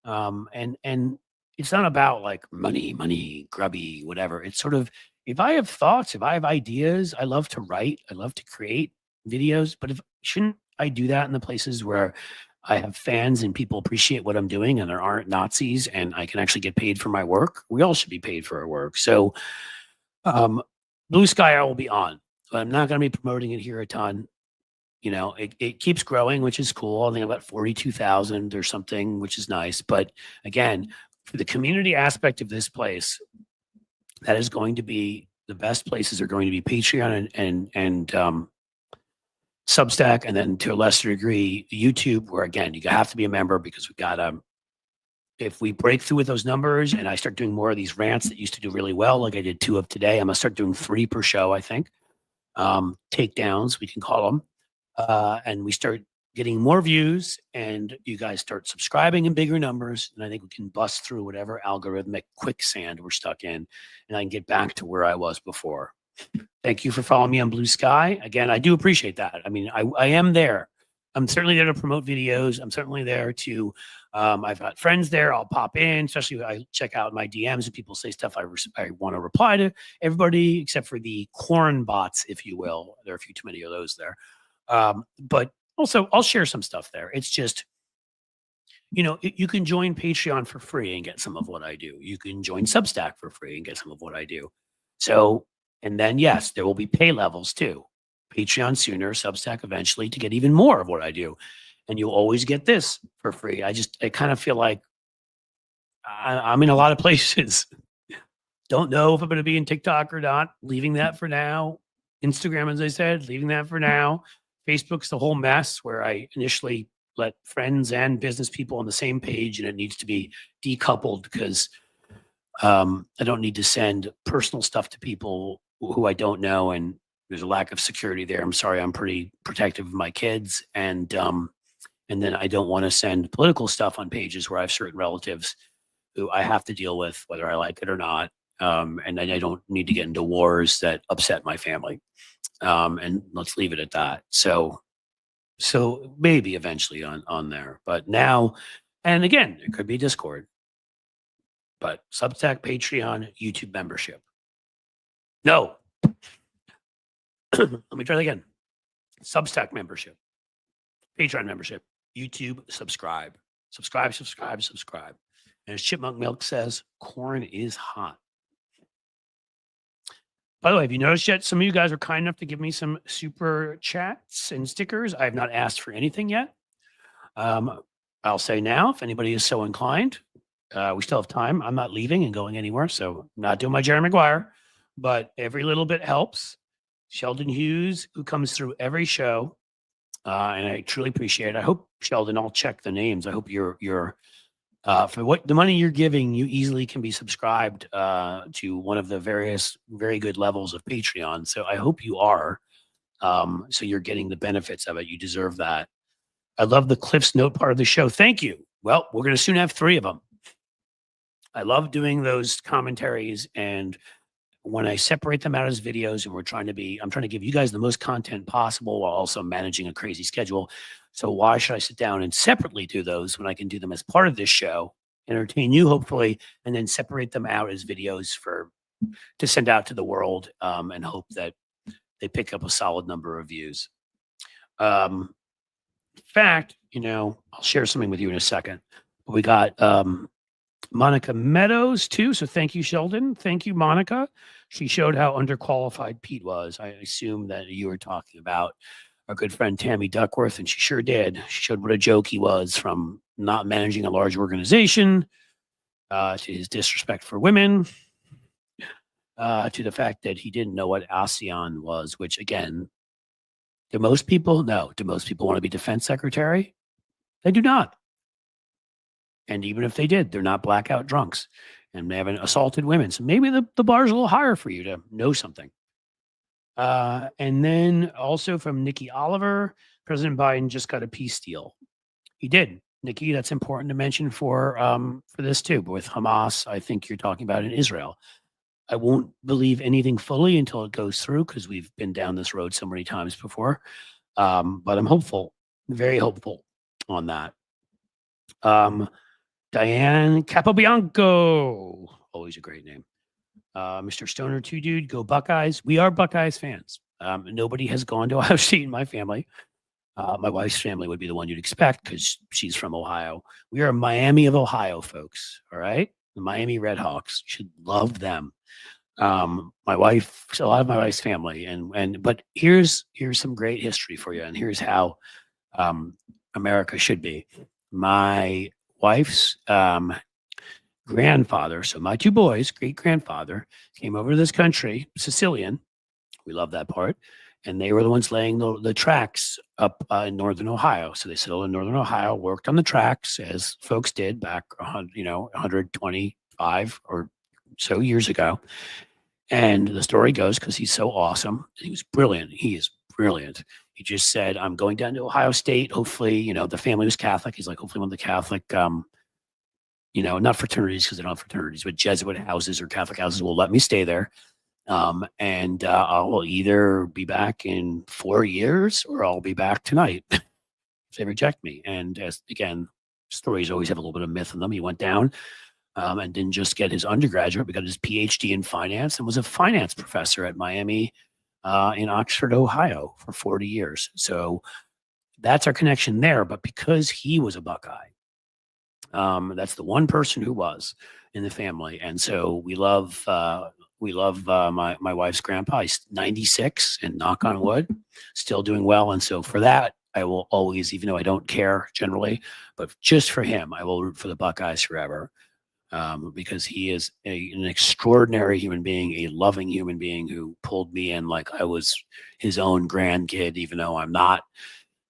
And it's not about like money, grubby, whatever. It's sort of, if I have thoughts, if I have ideas, I love to write, I love to create videos, but shouldn't I do that in the places where I have fans and people appreciate what I'm doing and there aren't Nazis and I can actually get paid for my work? We all should be paid for our work. So Blue Sky I will be on, but I'm not going to be promoting it here a ton. You know, it keeps growing, which is cool. I think about 42,000 or something, which is nice. But again, for the community aspect of this place, that is going to be the best places are going to be Patreon and Substack, and then to a lesser degree, YouTube, where again, you have to be a member because we've got if we break through with those numbers and I start doing more of these rants that used to do really well, like I did 2 of today, I'm gonna start doing 3 per show, I think. Takedowns, we can call them. And we start getting more views and you guys start subscribing in bigger numbers. And I think we can bust through whatever algorithmic quicksand we're stuck in. And I can get back to where I was before. Thank you for following me on Blue Sky. Again, I do appreciate that. I mean, I am there. I'm certainly there to promote videos. I'm certainly there to, I've got friends there. I'll pop in, especially when I check out my DMs and people say stuff I want to reply to everybody except for the corn bots, if you will. There are a few too many of those there. But also I'll share some stuff there. It's just, you know, you can join Patreon for free and get some of what I do. You can join Substack for free and get some of what I do. So, and then yes, there will be pay levels too. Patreon sooner, Substack eventually to get even more of what I do. And you'll always get this for free. I kind of feel like I'm in a lot of places. Don't know if I'm going to be in TikTok or not. Leaving that for now. Instagram, as I said, leaving that for now. Facebook's the whole mess where I initially let friends and business people on the same page and it needs to be decoupled because I don't need to send personal stuff to people who I don't know. And there's a lack of security there. I'm sorry. I'm pretty protective of my kids. And then I don't want to send political stuff on pages where I have certain relatives who I have to deal with, whether I like it or not. And I don't need to get into wars that upset my family. And let's leave it at that. So maybe eventually on there, but now, and again, it could be Discord, but Substack, Patreon, YouTube membership. No. Let me try that again. Substack membership, Patreon membership, YouTube subscribe. And as Chipmunk Milk says, corn is hot. By the way, have you noticed yet? Some of you guys are kind enough to give me some super chats and stickers. I have not asked for anything yet. I'll say now, if anybody is so inclined, we still have time. I'm not leaving and going anywhere, so I'm not doing my Jerry Maguire, but every little bit helps. Sheldon Hughes, who comes through every show, and I truly appreciate it. I hope, Sheldon, I'll check the names. I hope you're for what the money you're giving, you easily can be subscribed to one of the various very good levels of Patreon. So I hope you are. So you're getting the benefits of it. You deserve that. I love the Cliff's Note part of the show. Thank you. Well, we're going to soon have 3 of them. I love doing those commentaries, and when I separate them out as videos, and I'm trying to give you guys the most content possible while also managing a crazy schedule. So why should I sit down and separately do those when I can do them as part of this show, entertain you hopefully, and then separate them out as videos to send out to the world, and hope that they pick up a solid number of views. In fact, I'll share something with you in a second. We got Monica Meadows too. So thank you, Sheldon. Thank you, Monica. She showed how underqualified Pete was. I assume that you were talking about our good friend Tammy Duckworth, and she sure did. She showed what a joke he was, from not managing a large organization to his disrespect for women, to the fact that he didn't know what ASEAN was, which, again, do most people want to be defense secretary? They do not. And even if they did, they're not blackout drunks, and they haven't assaulted women. So maybe the bar's a little higher for you to know something. And then also from Nikki Oliver, President Biden just got a peace deal. He did. Nikki, that's important to mention for this too. But with Hamas, I think you're talking about in Israel. I won't believe anything fully until it goes through, because we've been down this road so many times before. But I'm hopeful, very hopeful on that. Diane Capobianco, always a great name. Mr. Stoner 2 Dude, go Buckeyes. We are Buckeyes fans. Nobody has gone to Ohio State in my family. My wife's family would be the one you'd expect, because she's from Ohio. We are Miami of Ohio, folks. All right. The Miami Redhawks. You should love them. A lot of my wife's family. But here's some great history for you. And here's how America should be. My wife's grandfather, so my 2 boys' great-grandfather, came over to this country, Sicilian. We love that part. And they were the ones laying the tracks up in northern Ohio. So they settled in northern Ohio, worked on the tracks, as folks did back 125 or so years ago. And the story goes, because he's so awesome, he was brilliant. He is brilliant. He just said, I'm going down to Ohio State. Hopefully, the family was Catholic. He's like, hopefully one of the Catholic, not fraternities, because they don't have fraternities, but Jesuit houses or Catholic houses will let me stay there. And I'll either be back in 4 years or I'll be back tonight if they reject me. And again, stories always have a little bit of myth in them. He went down and didn't just get his undergraduate, but got his PhD in finance and was a finance professor at Miami in Oxford, Ohio for 40 years. So that's our connection there. But because he was a Buckeye, that's the one person who was in the family. And so we love my wife's grandpa. He's 96 and, knock on wood, still doing well. And so for that, I will always, even though I don't care generally, but just for him, I will root for the Buckeyes forever. Because he is an extraordinary human being, a loving human being who pulled me in like I was his own grandkid, even though I'm not.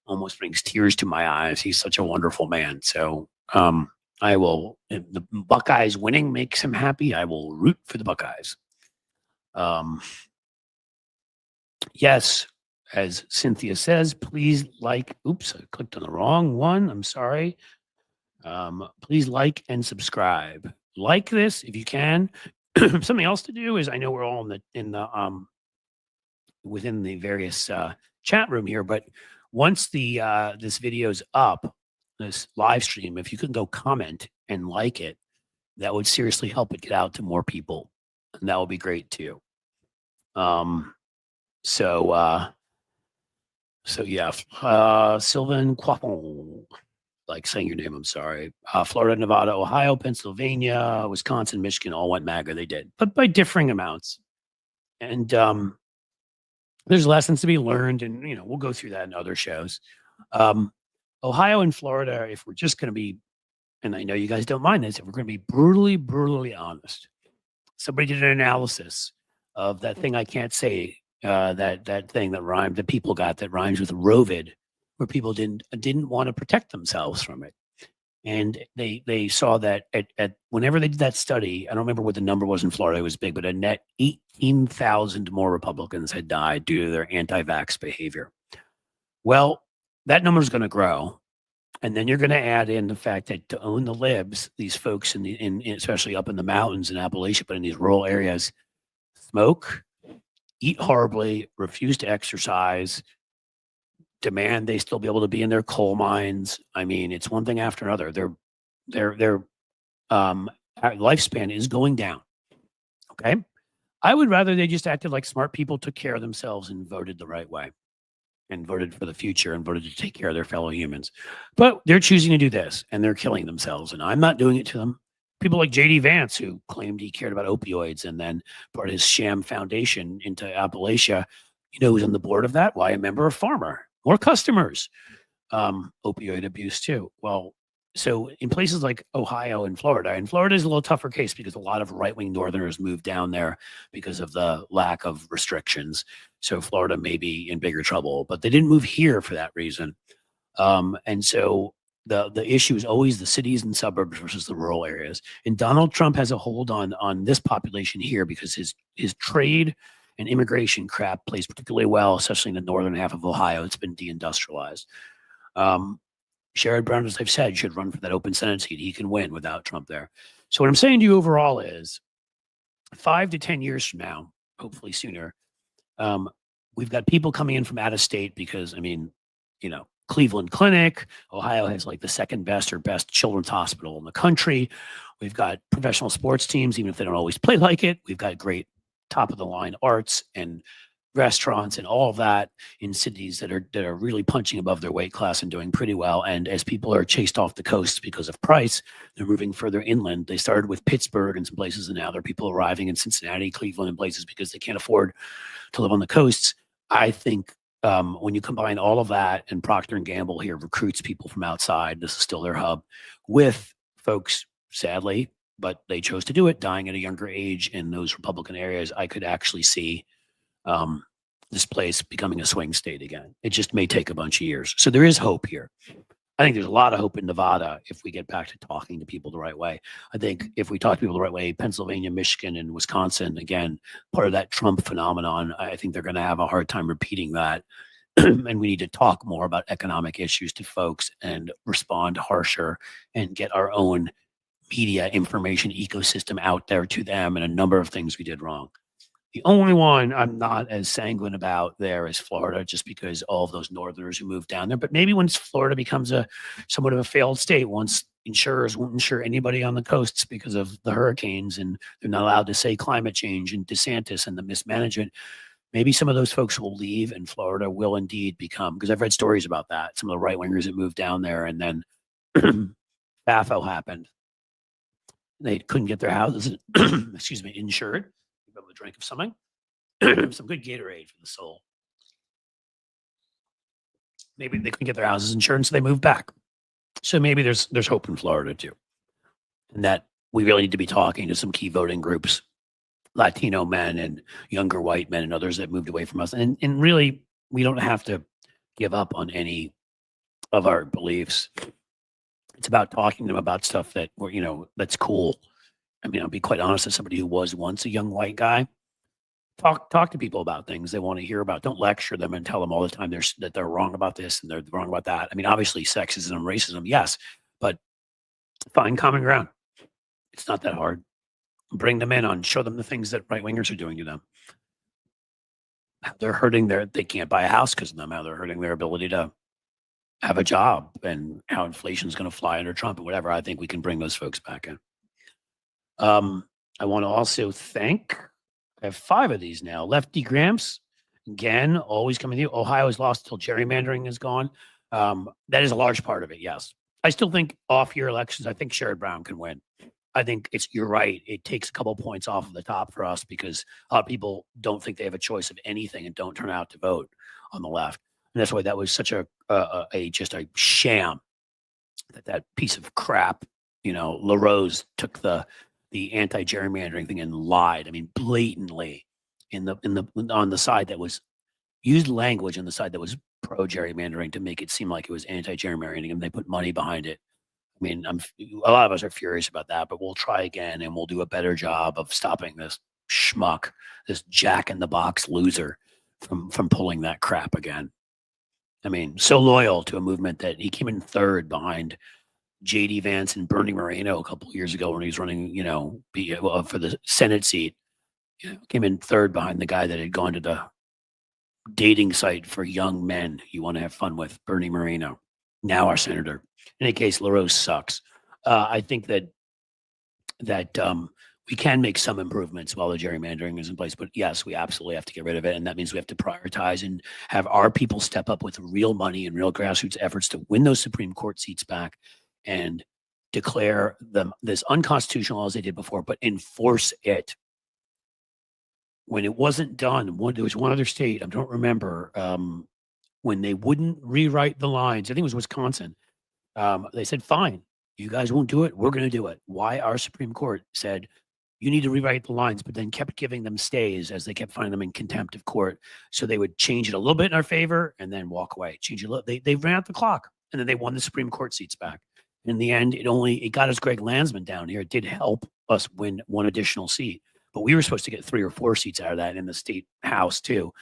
Almost brings tears to my eyes. He's such a wonderful man. So I will, if the Buckeyes winning makes him happy, I will root for the Buckeyes. Yes, as Cynthia says, please oops, I clicked on the wrong one. I'm sorry. Please like and subscribe. Like this if you can. Something else to do is, I know we're all in the within the various chat room here. But once the this video's up, this live stream, if you can go comment and like it, that would seriously help it get out to more people, and that would be great too. So yeah, Sylvan Quaffon, like saying your name, I'm sorry. Florida, Nevada, Ohio, Pennsylvania, Wisconsin, Michigan all went MAGA. They did, but by differing amounts. And there's lessons to be learned, and we'll go through that in other shows. Ohio and Florida, if we're just going to be, and I know you guys don't mind this, if we're going to be brutally honest, somebody did an analysis of that thing I can't say, that thing that rhymed, that people got that rhymes with rovid, where people didn't want to protect themselves from it. And they saw that at whenever they did that study, I don't remember what the number was in Florida, it was big, but a net 18,000 more Republicans had died due to their anti-vax behavior. Well, that number is going to grow. And then you're going to add in the fact that to own the libs, these folks especially up in the mountains in Appalachia, but in these rural areas, smoke, eat horribly, refuse to exercise, demand they still be able to be in their coal mines. I mean, it's one thing after another. Their lifespan is going down. Okay. I would rather they just acted like smart people, took care of themselves, and voted the right way, and voted for the future, and voted to take care of their fellow humans. But they're choosing to do this, and they're killing themselves, and I'm not doing it to them. People like J.D. Vance, who claimed he cared about opioids and then brought his sham foundation into Appalachia, who's on the board of that? Why, a member of Farmer. More customers. Opioid abuse too. Well, so in places like Ohio and Florida is a little tougher case because a lot of right-wing Northerners moved down there because of the lack of restrictions. So Florida may be in bigger trouble, but they didn't move here for that reason. And so the issue is always the cities and suburbs versus the rural areas. And Donald Trump has a hold on this population here because his trade and immigration crap plays particularly well, especially in the northern half of Ohio. It's been deindustrialized. Sherrod Brown, as I've said, should run for that open Senate seat. He can win without Trump there. So what I'm saying to you overall is 5 to 10 years from now, hopefully sooner, we've got people coming in from out of state because, Cleveland Clinic, Ohio has like the second best or best children's hospital in the country. We've got professional sports teams, even if they don't always play like it. We've got great top of the line arts and restaurants and all of that in cities that are really punching above their weight class and doing pretty well. And as people are chased off the coast because of price, they're moving further inland. They started with Pittsburgh and some places, and now there are people arriving in Cincinnati, Cleveland, and places because they can't afford to live on the coasts. I think when you combine all of that, and Procter & Gamble here recruits people from outside, this is still their hub, with folks, sadly, but they chose to do it, dying at a younger age in those Republican areas, I could actually see this place becoming a swing state again. It just may take a bunch of years. So there is hope here. I think there's a lot of hope in Nevada if we get back to talking to people the right way. I think if we talk to people the right way, Pennsylvania, Michigan, and Wisconsin, again, part of that Trump phenomenon, I think they're going to have a hard time repeating that. And we need to talk more about economic issues to folks and respond harsher and get our own media information ecosystem out there to them, and a number of things we did wrong. The only one I'm not as sanguine about there is Florida, just because all of those Northerners who moved down there. But maybe once Florida becomes somewhat of a failed state, once insurers won't insure anybody on the coasts because of the hurricanes, and they're not allowed to say climate change and DeSantis and the mismanagement, maybe some of those folks will leave, and Florida will indeed become, because I've read stories about that, some of the right-wingers that moved down there, and then FAFO happened. They couldn't get their houses, excuse me, insured. Give them a drink of something, some good Gatorade for the soul. Maybe they couldn't get their houses insured, so they moved back. So maybe there's hope in Florida too, and that we really need to be talking to some key voting groups, Latino men and younger white men and others that moved away from us. And really, we don't have to give up on any of our beliefs. It's about talking to them about stuff that that's cool. I mean, I'll be quite honest, as somebody who was once a young white guy, talk to people about things they want to hear about. Don't lecture them and tell them all the time that they're wrong about this and they're wrong about that. I mean, obviously sexism, racism, yes, but find common ground. It's not that hard. Bring them in show them the things that right-wingers are doing to them. they're hurting they can't buy a house because of them, how they're hurting their ability to have a job, and how inflation is going to fly under Trump and whatever. I think we can bring those folks back in. I want to also thank, I have 5 of these now. Lefty Gramps, again, always coming to you. Ohio has lost until gerrymandering is gone. That is a large part of it, yes. I still think off-year elections, I think Sherrod Brown can win. I think you're right. It takes a couple points off of the top for us because a lot of people don't think they have a choice of anything and don't turn out to vote on the left. And that's why that was such just a sham, that piece of crap. LaRose took the anti-gerrymandering thing and lied. I mean, blatantly on the side that was used language on the side that was pro-gerrymandering to make it seem like it was anti-gerrymandering, and they put money behind it. I mean, a lot of us are furious about that, but we'll try again and we'll do a better job of stopping this schmuck, this jack-in-the-box loser from pulling that crap again. I mean, so loyal to a movement that he came in 3rd behind J.D. Vance and Bernie Moreno a couple of years ago when he was running, for the Senate seat. Came in 3rd behind the guy that had gone to the dating site for young men you want to have fun with, Bernie Moreno, now our senator. In any case, LaRose sucks. I think that we can make some improvements while the gerrymandering is in place. But yes, we absolutely have to get rid of it. And that means we have to prioritize and have our people step up with real money and real grassroots efforts to win those Supreme Court seats back and declare them this unconstitutional as they did before, but enforce it. When it wasn't done, there was one other state, I don't remember, when they wouldn't rewrite the lines. I think it was Wisconsin. They said, fine, you guys won't do it. We're going to do it. Why? Our Supreme Court said, you need to rewrite the lines, but then kept giving them stays as they kept finding them in contempt of court. So they would change it a little bit in our favor and then walk away. Change it a little. They ran out the clock, and then they won the Supreme Court seats back. In the end, it got us Greg Landsman down here. It did help us win one additional seat, but we were supposed to get 3 or 4 seats out of that in the state house too,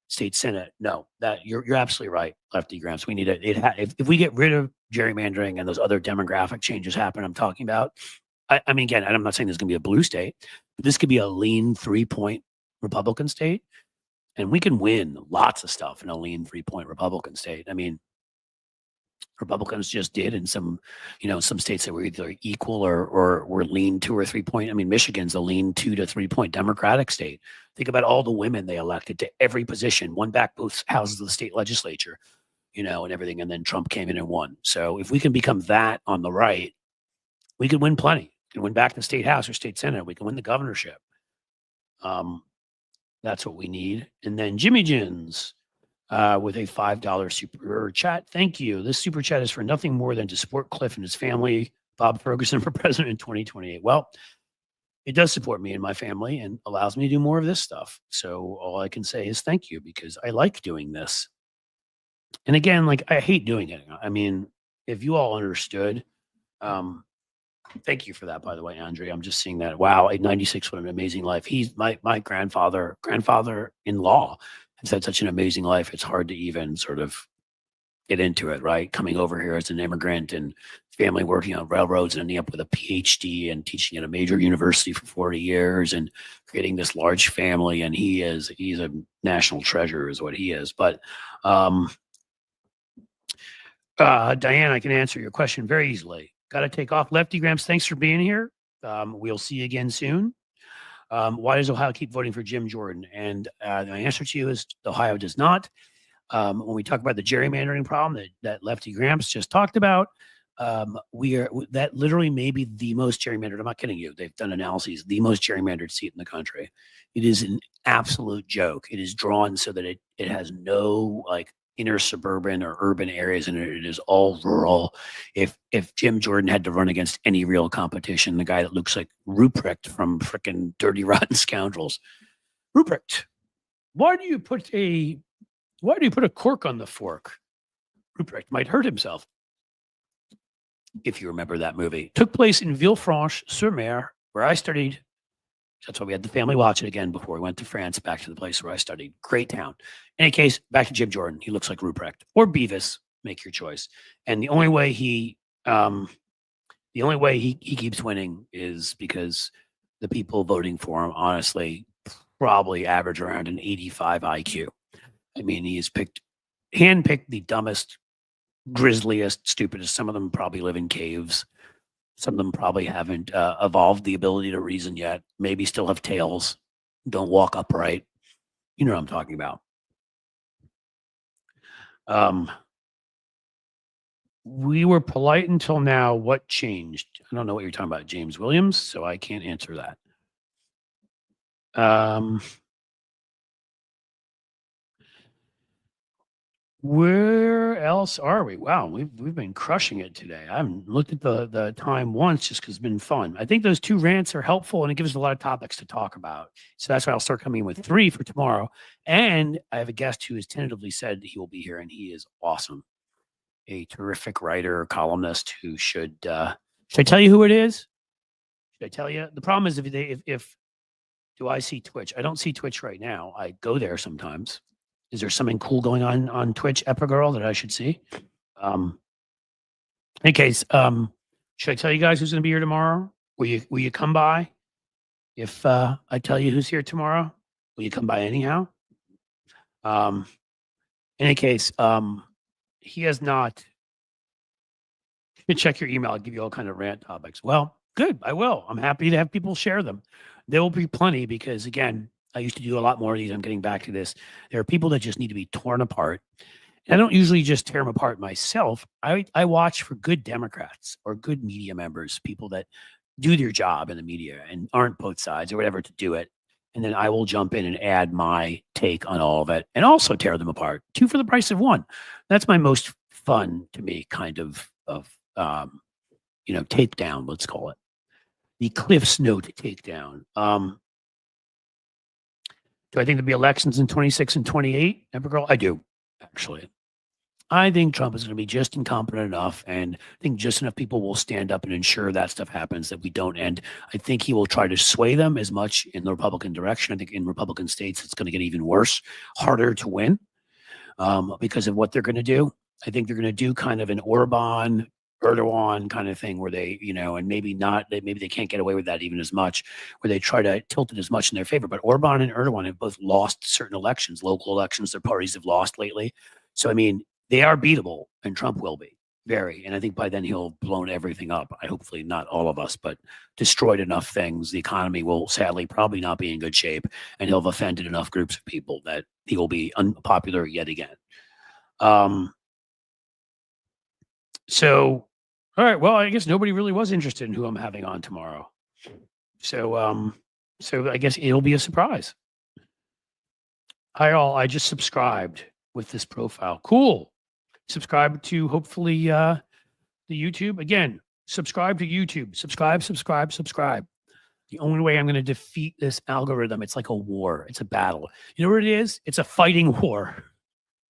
state senate. No, that you're absolutely right, Lefty Gramps. We need it. If we get rid of gerrymandering and those other demographic changes happen, I'm talking about. I mean, again, I'm not saying there's going to be a blue state, but this could be a lean 3-point Republican state, and we can win lots of stuff in a lean 3-point Republican state. I mean, Republicans just did in some states that were either equal or were lean 2 or 3 point. I mean, Michigan's a lean 2 to 3 point Democratic state. Think about all the women they elected to every position, won back both houses of the state legislature, and everything. And then Trump came in and won. So if we can become that on the right, we could win plenty. We can win back the state house or state senate. We can win the governorship. That's what we need. And then Jimmy Jins with a $5 super chat. Thank you. This super chat is for nothing more than to support Cliff and his family, Bob Ferguson for president in 2028. Well, it does support me and my family and allows me to do more of this stuff. So all I can say is thank you, because I like doing this. And again, I hate doing it. I mean, if you all understood, thank you for that, by the way, Andre. I'm just seeing that. Wow, at 96, what an amazing life. He's my grandfather-in-law has had such an amazing life. It's hard to even sort of get into it, right? Coming over here as an immigrant and family working on railroads and ending up with a PhD and teaching at a major university for 40 years and creating this large family. And he's a national treasure is what he is. But Diane, I can answer your question very easily. Got to take off. Lefty Gramps, thanks for being here. We'll see you again soon. Why does Ohio keep voting for Jim Jordan? And my answer to you is Ohio does not. When we talk about the gerrymandering problem that Lefty Gramps just talked about, that literally may be the most gerrymandered. I'm not kidding you. They've done analyses, the most gerrymandered seat in the country. It is an absolute joke. It is drawn so that it has no inner suburban or urban areas in it. It is all rural. If Jim Jordan had to run against any real competition, the guy that looks like Ruprecht from frickin' Dirty Rotten Scoundrels, Ruprecht, why do you put a cork on the fork? Ruprecht might hurt himself. If you remember that movie, took place in Villefranche-sur-Mer, where I studied. That's why we had the family watch it again before we went to France, back to the place where I studied. Great town. In any case, back to Jim Jordan. He looks like Ruprecht or Beavis. Make your choice. And the only way he keeps winning is because the people voting for him, honestly, probably average around an 85 IQ. I mean, he has handpicked the dumbest, grisliest, stupidest. Some of them probably live in caves. Some of them probably haven't evolved the ability to reason yet. Maybe still have tails. Don't walk upright. You know what I'm talking about. We were polite until now. What changed? I don't know what you're talking about, James Williams, so I can't answer that. Where else are we? Wow, we've been crushing it today. I haven't looked at the time once just because it's been fun. I think those 2 rants are helpful and it gives us a lot of topics to talk about. So that's why I'll start coming in with 3 for tomorrow. And I have a guest who has tentatively said he will be here, and he is awesome. A terrific writer, columnist who should I tell you who it is? Should I tell you? The problem is if do I see Twitch? I don't see Twitch right now. I go there sometimes. Is there something cool going on Twitch, Epigirl, that I should see? In any case, should I tell you guys who's going to be here tomorrow? Will you come by? If I tell you who's here tomorrow, will you come by anyhow? In any case, he has not. You can check your email. I'll give you all kind of rant topics. Well, good. I will. I'm happy to have people share them. There will be plenty because, again, I used to do a lot more of these. I'm getting back to this. There are people that just need to be torn apart. And I don't usually just tear them apart myself. I watch for good Democrats or good media members, people that do their job in the media and aren't both sides or whatever to do it. And then I will jump in and add my take on all of it and also tear them apart. 2 for the price of 1. That's my most fun, to me, kind of takedown, let's call it. The Cliff's Note takedown. Do I think there'll be elections in 26 and 28, Evergirl? I do, actually. I think Trump is going to be just incompetent enough, and I think just enough people will stand up and ensure that stuff happens, that we don't end. I think he will try to sway them as much in the Republican direction. I think in Republican states, it's going to get even worse, harder to win because of what they're going to do. I think they're going to do kind of an Erdogan kind of thing where they, and maybe they can't get away with that even as much, where they try to tilt it as much in their favor. But Orban and Erdogan have both lost certain elections, local elections their parties have lost lately. So, I mean, they are beatable, and Trump will be very. And I think by then he'll have blown everything up. Hopefully not all of us, but destroyed enough things. The economy will sadly probably not be in good shape, and he'll have offended enough groups of people that he will be unpopular yet again. So, all right. Well, I guess nobody really was interested in who I'm having on tomorrow. So I guess it'll be a surprise. Hi all. I just subscribed with this profile. Cool. Subscribe to hopefully the YouTube. Again, subscribe to YouTube. Subscribe. The only way I'm going to defeat this algorithm, it's like a war. It's a battle. You know what it is? It's a fighting war.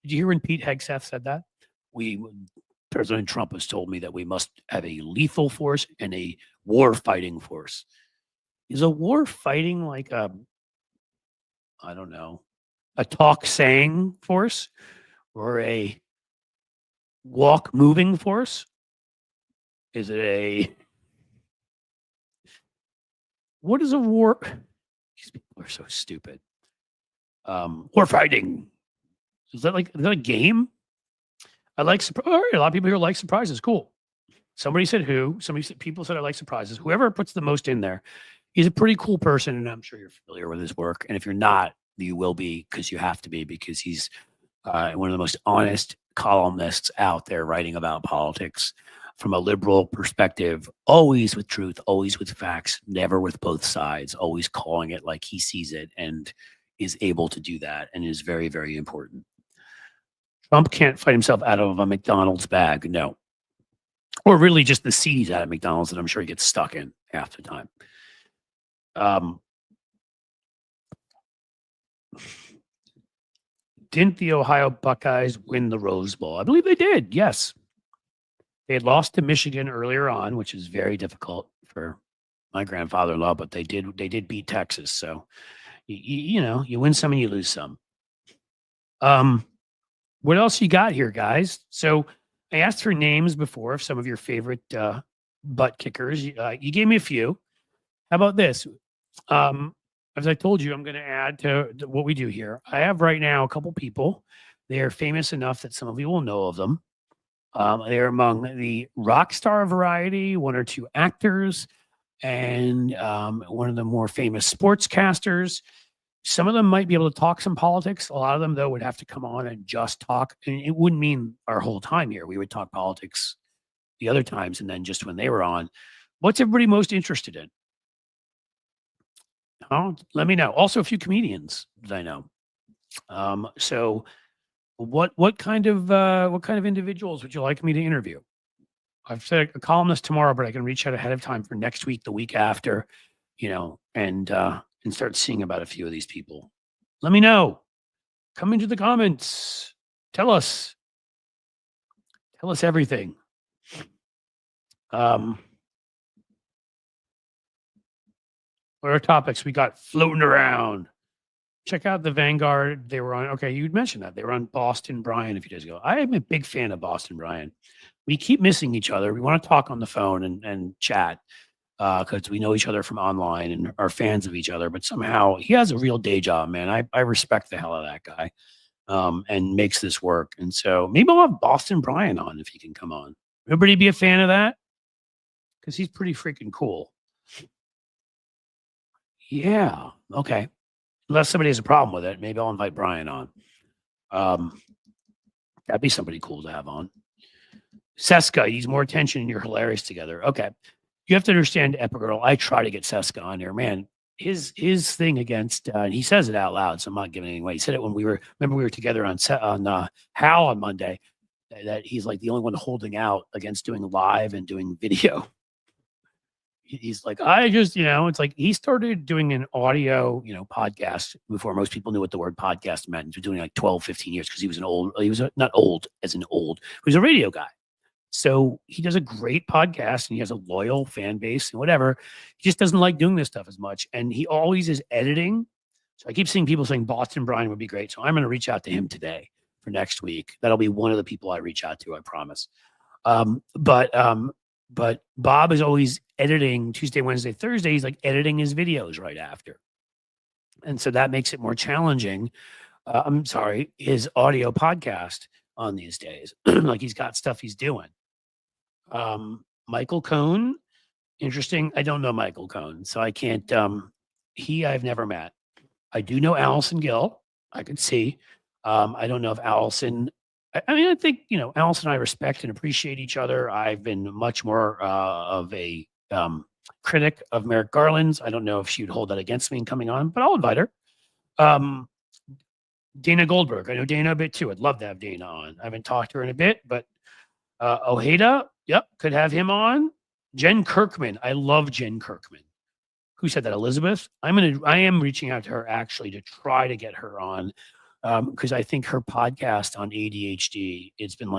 Did you hear when Pete Hegseth said that? President Trump has told me that we must have a lethal force and a war fighting force. Is a war fighting like a talk saying force or a walk moving force? Is it what is a war? These people are so stupid. War fighting. Is that a game? I like a lot of people here like surprises. Cool. Somebody said who? People said I like surprises. Whoever puts the most in there, he's a pretty cool person, and I'm sure you're familiar with his work. And if you're not, you will be because you have to be, because he's one of the most honest columnists out there writing about politics from a liberal perspective, always with truth, always with facts, never with both sides, always calling it like he sees it, and is able to do that, and is very, very important. Trump can't fight himself out of a McDonald's bag, no. Or really just the seeds out of McDonald's that I'm sure he gets stuck in half the time. Didn't the Ohio Buckeyes win the Rose Bowl? I believe they did, yes. They had lost to Michigan earlier on, which is very difficult for my grandfather-in-law, but they did beat Texas. So, you win some and you lose some. What else you got here, guys? So I asked for names before of some of your favorite butt kickers. You gave me a few. How about this? I as I told you, I'm going to add to what we do here. I have right now a couple people. They are famous enough that some of you will know of them. They're among the rock star variety, one or two actors, and one of the more famous sportscasters. Some of them might be able to talk some politics. A lot of them, though, would have to come on and just talk. And it wouldn't mean our whole time here. We would talk politics the other times and then just when they were on. What's everybody most interested in? Oh, let me know. Also, a few comedians that I know. So what kind of individuals would you like me to interview? I've said a columnist tomorrow, but I can reach out ahead of time for next week, the week after, and start seeing about a few of these people. Let me know. Come into the comments. Tell us everything. What are topics we got floating around? Check out the Vanguard. They were on. Okay, you'd mentioned that they were on Boston Brian a few days ago. I am a big fan of Boston Brian. We keep missing each other. We want to talk on the phone and chat because we know each other from online and are fans of each other. But somehow he has a real day job, man. I respect the hell out of that guy and makes this work. And so maybe I'll have Boston Brian on if he can come on. Everybody be a fan of that because he's pretty freaking cool. Yeah. Okay. Unless somebody has a problem with it, maybe I'll invite Brian on. That'd be somebody cool to have on. Seska needs more attention and you're hilarious together. Okay. You have to understand, Epigirl, I try to get Seska on here. Man, his thing against, and he says it out loud, so I'm not giving it away. He said it when we were together on Hal on Monday, that he's like the only one holding out against doing live and doing video. He's like, I just, it's like he started doing an audio, podcast before most people knew what the word podcast meant. He was doing like 12, 15 years because he was not old as in old. He was a radio guy. So he does a great podcast and he has a loyal fan base and whatever. He just doesn't like doing this stuff as much. And he always is editing. So I keep seeing people saying Boston Brian would be great. So I'm going to reach out to him today for next week. That'll be one of the people I reach out to, I promise. But Bob is always editing Tuesday, Wednesday, Thursday. He's like editing his videos right after. And so that makes it more challenging. His audio podcast on these days. Like he's got stuff he's doing. Michael Cohn, interesting. I don't know Michael Cohn, so I can't, I've never met. I do know Allison Gill. I could see. I don't know if Allison, I think, Allison and I respect and appreciate each other. I've been much more of a critic of Merrick Garland's. I don't know if she'd hold that against me in coming on, but I'll invite her. Dana Goldberg. I know Dana a bit too. I'd love to have Dana on. I haven't talked to her in a bit, but Ojeda, yep, could have him on. Jen Kirkman. I love Jen Kirkman. Who said that? Elizabeth? I am reaching out to her actually to try to get her on. Because I think her podcast on ADHD, it's been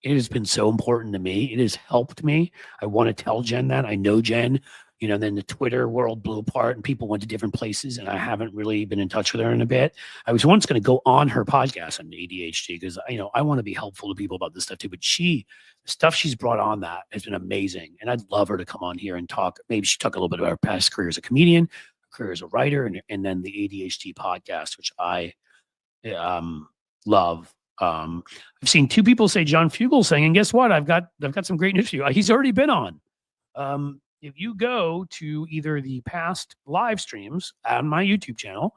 it has been so important to me. It has helped me. I want to tell Jen that. I know Jen, then the Twitter world blew apart and people went to different places and I haven't really been in touch with her in a bit. I was once going to go on her podcast on ADHD because, I want to be helpful to people about this stuff too. But the stuff she's brought on that has been amazing. And I'd love her to come on here and talk. Maybe she talk a little bit about her past career as a comedian, career as a writer, and then the ADHD podcast, which I love. I've seen two people say John Fugelsang, and guess what? I've got some great news for you. He's already been on. If you go to either the past live streams on my YouTube channel,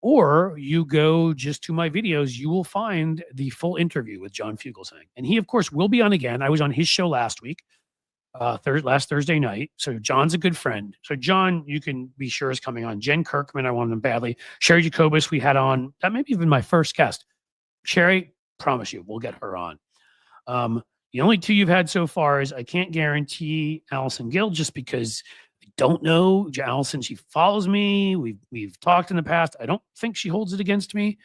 or you go just to my videos, you will find the full interview with John Fugelsang. And he, of course, will be on again. I was on his show last week. Last Thursday night. So John's a good friend. So John, you can be sure is coming on. Jen Kirkman, I want him badly. Sherry Jacobus, we had on. That may be even my first guest. Sherry, promise you, we'll get her on. The only two you've had so far is I can't guarantee Allison Gill just because I don't know Allison. She follows me. We've talked in the past. I don't think she holds it against me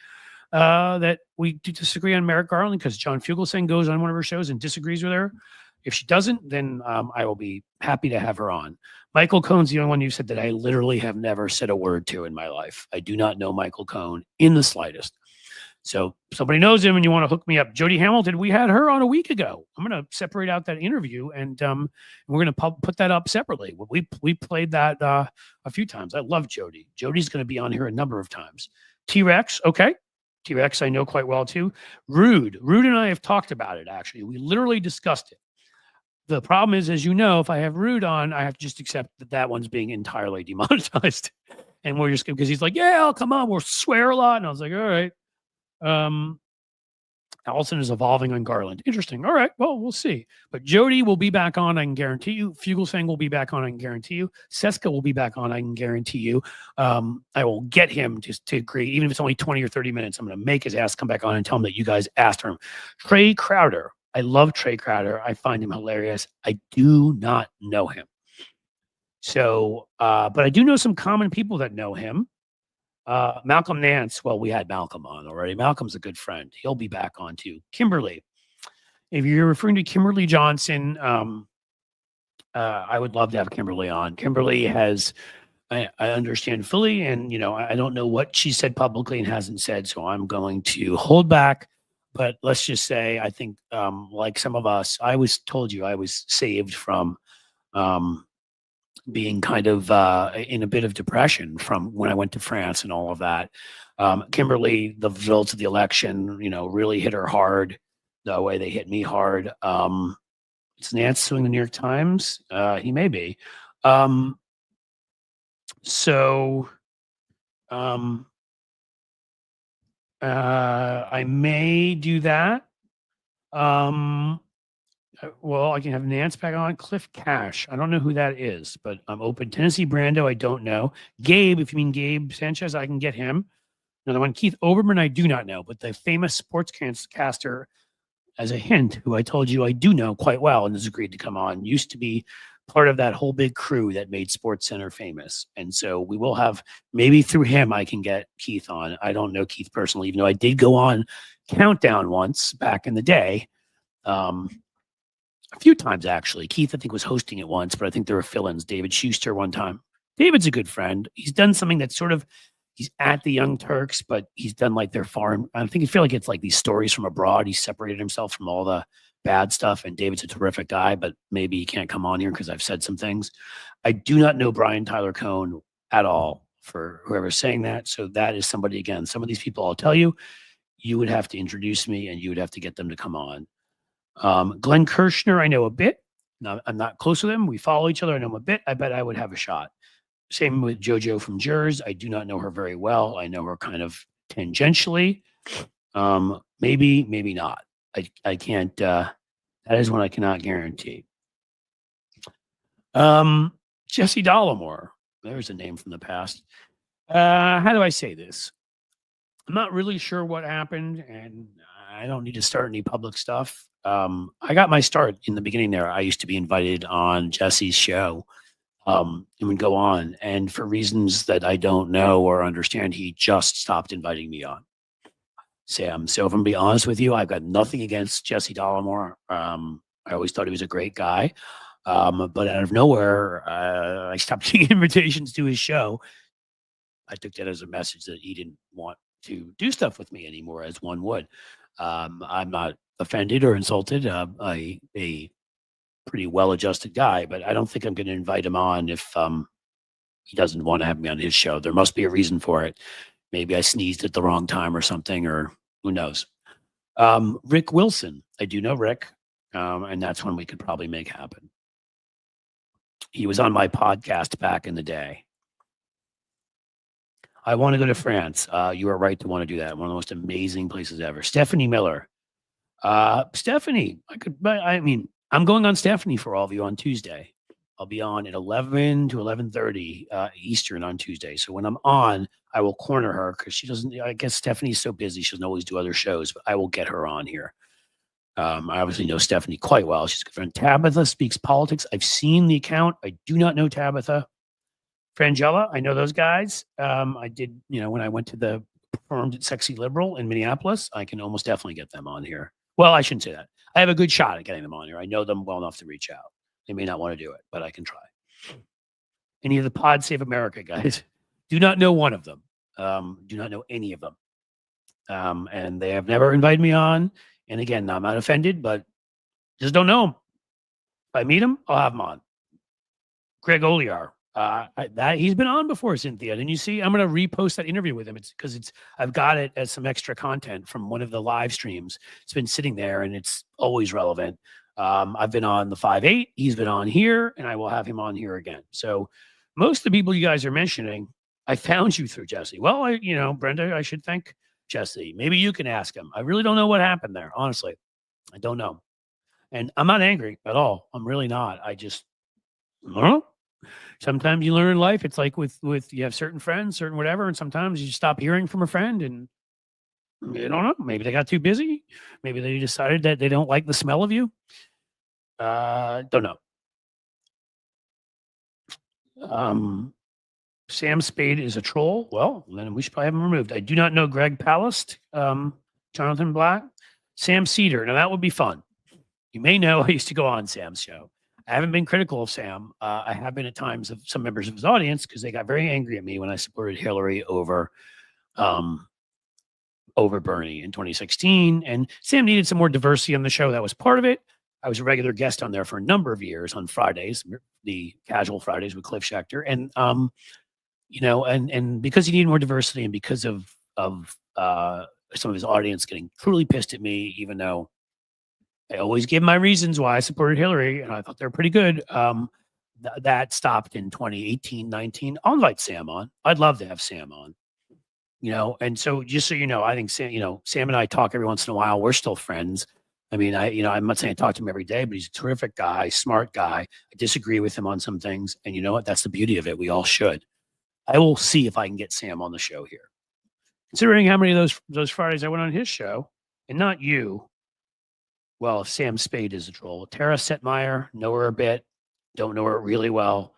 that we do disagree on Merrick Garland because John Fugelsang goes on one of her shows and disagrees with her. If she doesn't, then I will be happy to have her on. Michael Cohn's the only one you said that I literally have never said a word to in my life. I do not know Michael Cohn in the slightest. So somebody knows him and you want to hook me up. Jody Hamilton, we had her on a week ago. I'm going to separate out that interview and we're going to put that up separately. We played that a few times. I love Jody. Jody's going to be on here a number of times. T-Rex, okay. T-Rex I know quite well too. Rude and I have talked about it, actually. We literally discussed it. The problem is, as you know, if I have Rude on, I have to just accept that one's being entirely demonetized. And we're just, because he's like, yeah, I'll come on, we'll swear a lot. And I was like, all right. Allison is evolving on Garland. Interesting. All right. Well, we'll see. But Jody will be back on, I can guarantee you. Fugelsang will be back on, I can guarantee you. Seska will be back on, I can guarantee you. I will get him to agree, even if it's only 20 or 30 minutes. I'm going to make his ass come back on and tell him that you guys asked for him. Trey Crowder. I love Trey Crowder. I find him hilarious. I do not know him. So, but I do know some common people that know him. Malcolm Nance. Well, we had Malcolm on already. Malcolm's a good friend. He'll be back on too. Kimberly. If you're referring to Kimberly Johnson, I would love to have Kimberly on. Kimberly has, I understand fully, and I don't know what she said publicly and hasn't said, so I'm going to hold back. But let's just say, I think, like some of us, I was told you I was saved from being kind of in a bit of depression from when I went to France and all of that. Kimberly, the results of the election, really hit her hard the way they hit me hard. Is Nance suing the New York Times? He may be. I may do that. Well, I can have Nance back on. Cliff Cash. I don't know who that is, but I'm open. Tennessee Brando, I don't know. Gabe, if you mean Gabe Sanchez, I can get him. Another one, Keith Oberman, I do not know, but the famous sportscaster, as a hint, who I told you I do know quite well and has agreed to come on, used to be part of that whole big crew that made SportsCenter famous. And so we will have, maybe through him, I can get Keith on. I don't know Keith personally, even though I did go on Countdown once back in the day. A few times, actually. Keith, I think, was hosting it once, but I think there were fill-ins. David Schuster one time. David's a good friend. He's done something that's sort of, he's at the Young Turks, but he's done like their foreign, I think I feel like it's like these stories from abroad. He separated himself from all the bad stuff, and David's a terrific guy, but maybe he can't come on here because I've said some things. I do not know Brian Tyler Cohn at all, for whoever's saying that. So that is somebody, again, some of these people I'll tell you, you would have to introduce me and you would have to get them to come on. Glenn Kirshner, I know a bit. Now, I'm not close with him. We follow each other. I know him a bit. I bet I would have a shot. Same with JoJo from Jers. I do not know her very well. I know her kind of tangentially. Maybe not. I can't. That is one I cannot guarantee. Jesse Dollamore. There's a name from the past. How do I say this? I'm not really sure what happened, and I don't need to start any public stuff. I got my start in the beginning there. I used to be invited on Jesse's show and would go on. And for reasons that I don't know or understand, he just stopped inviting me on. Sam, so if I'm being honest with you, I've got nothing against Jesse Dollamore. I always thought he was a great guy. But out of nowhere, I stopped getting invitations to his show. I took that as a message that he didn't want to do stuff with me anymore, as one would. I'm not offended or insulted. A pretty well-adjusted guy, but I don't think I'm going to invite him on if he doesn't want to have me on his show. There must be a reason for it. Maybe I sneezed at the wrong time or something, or who knows. Rick Wilson. I do know Rick, and that's one we could probably make happen. He was on my podcast back in the day. I want to go to France. You are right to want to do that. One of the most amazing places ever. Stephanie Miller. Stephanie, I'm going on Stephanie for all of you on Tuesday. I'll be on at 11 to 11:30 Eastern on Tuesday. So when I'm on, I will corner her because she doesn't, I guess Stephanie's so busy. She doesn't always do other shows, but I will get her on here. I obviously know Stephanie quite well. She's a good friend. Tabitha Speaks Politics. I've seen the account. I do not know Tabitha. Frangella, I know those guys. I did, when I went to the performed at Sexy Liberal in Minneapolis, I can almost definitely get them on here. Well, I shouldn't say that. I have a good shot at getting them on here. I know them well enough to reach out. They may not want to do it, but I can try. Any of the Pod Save America guys. Do not know one of them. Do not know any of them. And they have never invited me on. And again, I'm not offended, but just don't know him. If I meet him, I'll have him on. Greg Oliar. That he's been on before, Cynthia. And you see, I'm going to repost that interview with him. It's because I've got it as some extra content from one of the live streams. It's been sitting there and it's always relevant. I've been on the 5-8. He's been on here, and I will have him on here again. So most of the people you guys are mentioning, I found you through Jesse. Well, Brenda, I should thank Jesse. Maybe you can ask him. I really don't know what happened there. Honestly, I don't know. And I'm not angry at all. I'm really not. I don't know. Sometimes you learn in life. It's like with you have certain friends, certain whatever, and sometimes you stop hearing from a friend, and you don't know. Maybe they got too busy. Maybe they decided that they don't like the smell of you. Don't know. Sam Spade is a troll. Well, then we should probably have him removed. I do not know Greg Palast, Jonathan Black, Sam Cedar. Now that would be fun. You may know I used to go on Sam's show. I haven't been critical of Sam. I have been at times of some members of his audience because they got very angry at me when I supported Hillary over Bernie in 2016. And Sam needed some more diversity on the show. That was part of it. I was a regular guest on there for a number of years on Fridays, the casual Fridays with Cliff Schechter. And, and because he needed more diversity and because of some of his audience getting truly pissed at me, even though I always give my reasons why I supported Hillary and I thought they were pretty good. That stopped in 2018, 19. I'll invite Sam on. I'd love to have Sam on. And so just so you know, I think Sam and I talk every once in a while. We're still friends. I mean, I'm not saying I talk to him every day, but he's a terrific guy, smart guy. I disagree with him on some things. And you know what? That's the beauty of it. We all should. I will see if I can get Sam on the show here. Considering how many of those Fridays I went on his show, and not you. Well, Sam Spade is a troll. Tara Setmeyer, know her a bit. Don't know her really well.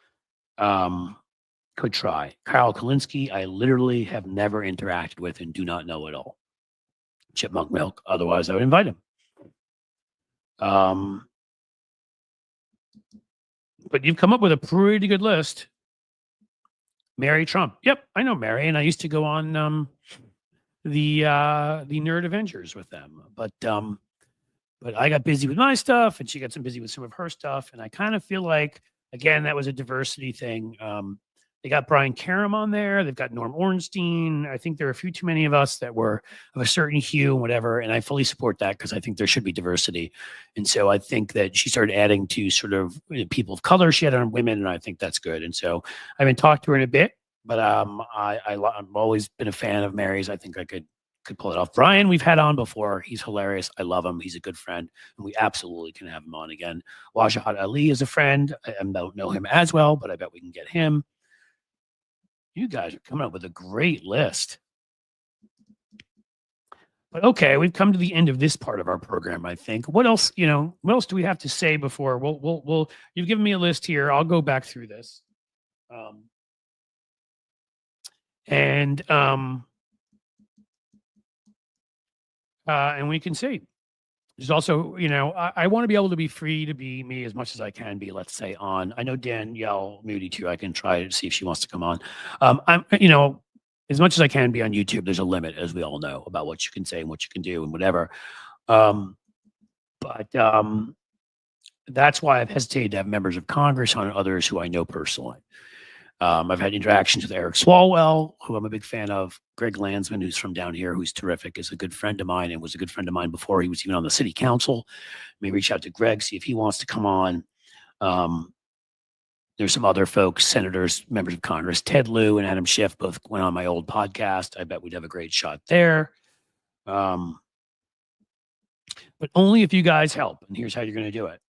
Could try. Kyle Kalinske, I literally have never interacted with and do not know at all. Chipmunk Milk, otherwise I would invite him. But you've come up with a pretty good list. Mary Trump. Yep, I know Mary, and I used to go on the Nerd Avengers with them. But I got busy with my stuff, and she got busy with some of her stuff. And I kind of feel like, again, that was a diversity thing. They got Brian Karam on there. They've got Norm Ornstein. I think there are a few too many of us that were of a certain hue and whatever. And I fully support that because I think there should be diversity. And so I think that she started adding to sort of people of color. She had on women, and I think that's good. And so I haven't talked to her in a bit, but I've always been a fan of Mary's. I think I could pull it off. Brian, we've had on before. He's hilarious. I love him. He's a good friend, and we absolutely can have him on again. Wajahat Ali is a friend. I don't know him as well, but I bet we can get him. You guys are coming up with a great list. But okay, we've come to the end of this part of our program, I think. What else, what else do we have to say before? We'll you've given me a list here. I'll go back through this. And we can see. There's also, I want to be able to be free to be me as much as I can be, let's say, on. I know Danielle Moody too. I can try to see if she wants to come on. I'm, as much as I can be on YouTube, there's a limit, as we all know, about what you can say and what you can do and whatever. But that's why I've hesitated to have members of Congress on, others who I know personally. I've had interactions with Eric Swalwell, who I'm a big fan of. Greg Landsman, who's from down here, who's terrific, is a good friend of mine and was a good friend of mine before he was even on the city council. May reach out to Greg, see if he wants to come on. There's some other folks, senators, members of Congress. Ted Lieu and Adam Schiff both went on my old podcast. I bet we'd have a great shot there. But only if you guys help. And here's how you're going to do it.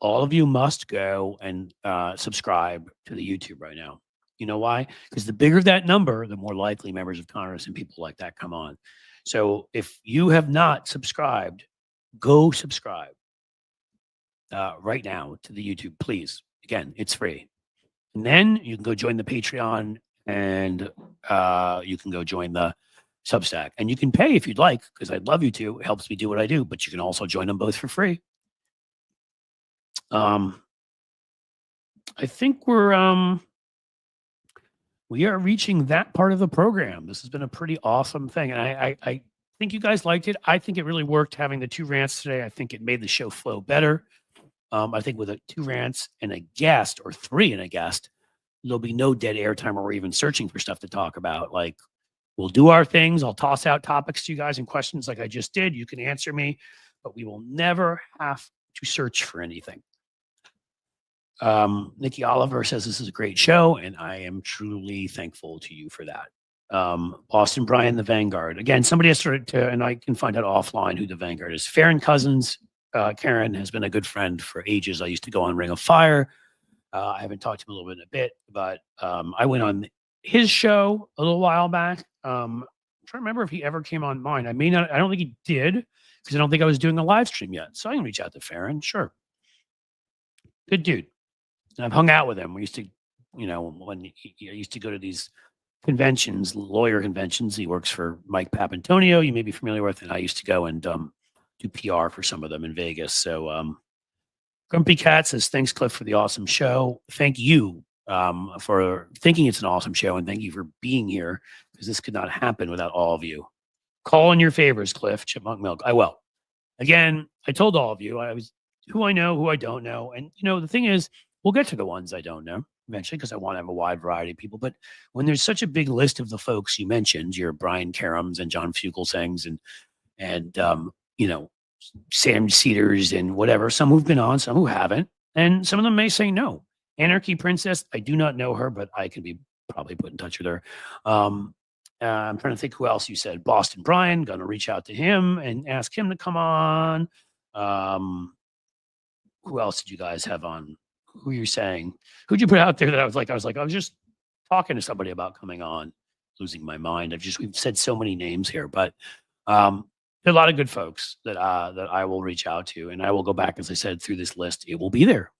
All of you must go and subscribe to the YouTube right now. You know why? Because the bigger that number, the more likely members of Congress and people like that come on. So if you have not subscribed, go subscribe right now to the YouTube, please. Again, it's free. And then you can go join the Patreon and you can go join the Substack. And you can pay if you'd like, because I'd love you to. It helps me do what I do, but you can also join them both for free. I think we are reaching that part of the program. This has been a pretty awesome thing. And think you guys liked it. I think it really worked having the 2 rants today. I think it made the show flow better. I think with 2 rants and a guest, or 3 and a guest, there'll be no dead airtime or even searching for stuff to talk about. Like, we'll do our things. I'll toss out topics to you guys and questions like I just did. You can answer me, but we will never have to search for anything. Nikki Oliver says this is a great show, and I am truly thankful to you for that. Boston Brian, the Vanguard. Again, somebody has to, and I can find out offline who the Vanguard is. Farron Cousins, Karen has been a good friend for ages. I used to go on Ring of Fire. I haven't talked to him a little bit in a bit, but I went on his show a little while back. I'm trying to remember if he ever came on mine. I don't think he did, because I don't think I was doing a live stream yet. So I can reach out to Farron. Sure. Good dude. And I've hung out with him. We used to, when I used to go to these conventions, lawyer conventions. He works for Mike Papantonio, you may be familiar with, and I used to go and do PR for some of them in Vegas. So Grumpy Cat says, thanks, Cliff, for the awesome show. Thank you for thinking it's an awesome show, and thank you for being here, because this could not happen without all of you. Call in your favors, Cliff, Chipmunk Milk. I will. Again, I told all of you I was who I know, who I don't know. And, the thing is, we'll get to the ones I don't know eventually, because I want to have a wide variety of people. But when there's such a big list of the folks you mentioned, your Brian Karams and John Fugelsang's and Sam Cedars and whatever, some who've been on, some who haven't, and some of them may say no. Anarchy Princess, I do not know her, but I can be probably put in touch with her. I'm trying to think who else you said. Boston Brian, going to reach out to him and ask him to come on. Who else did you guys have on? Who are you saying? Who'd you put out there that I was just talking to somebody about coming on, losing my mind. We've said so many names here, but there are a lot of good folks that I will reach out to, and I will go back, as I said, through this list. It will be there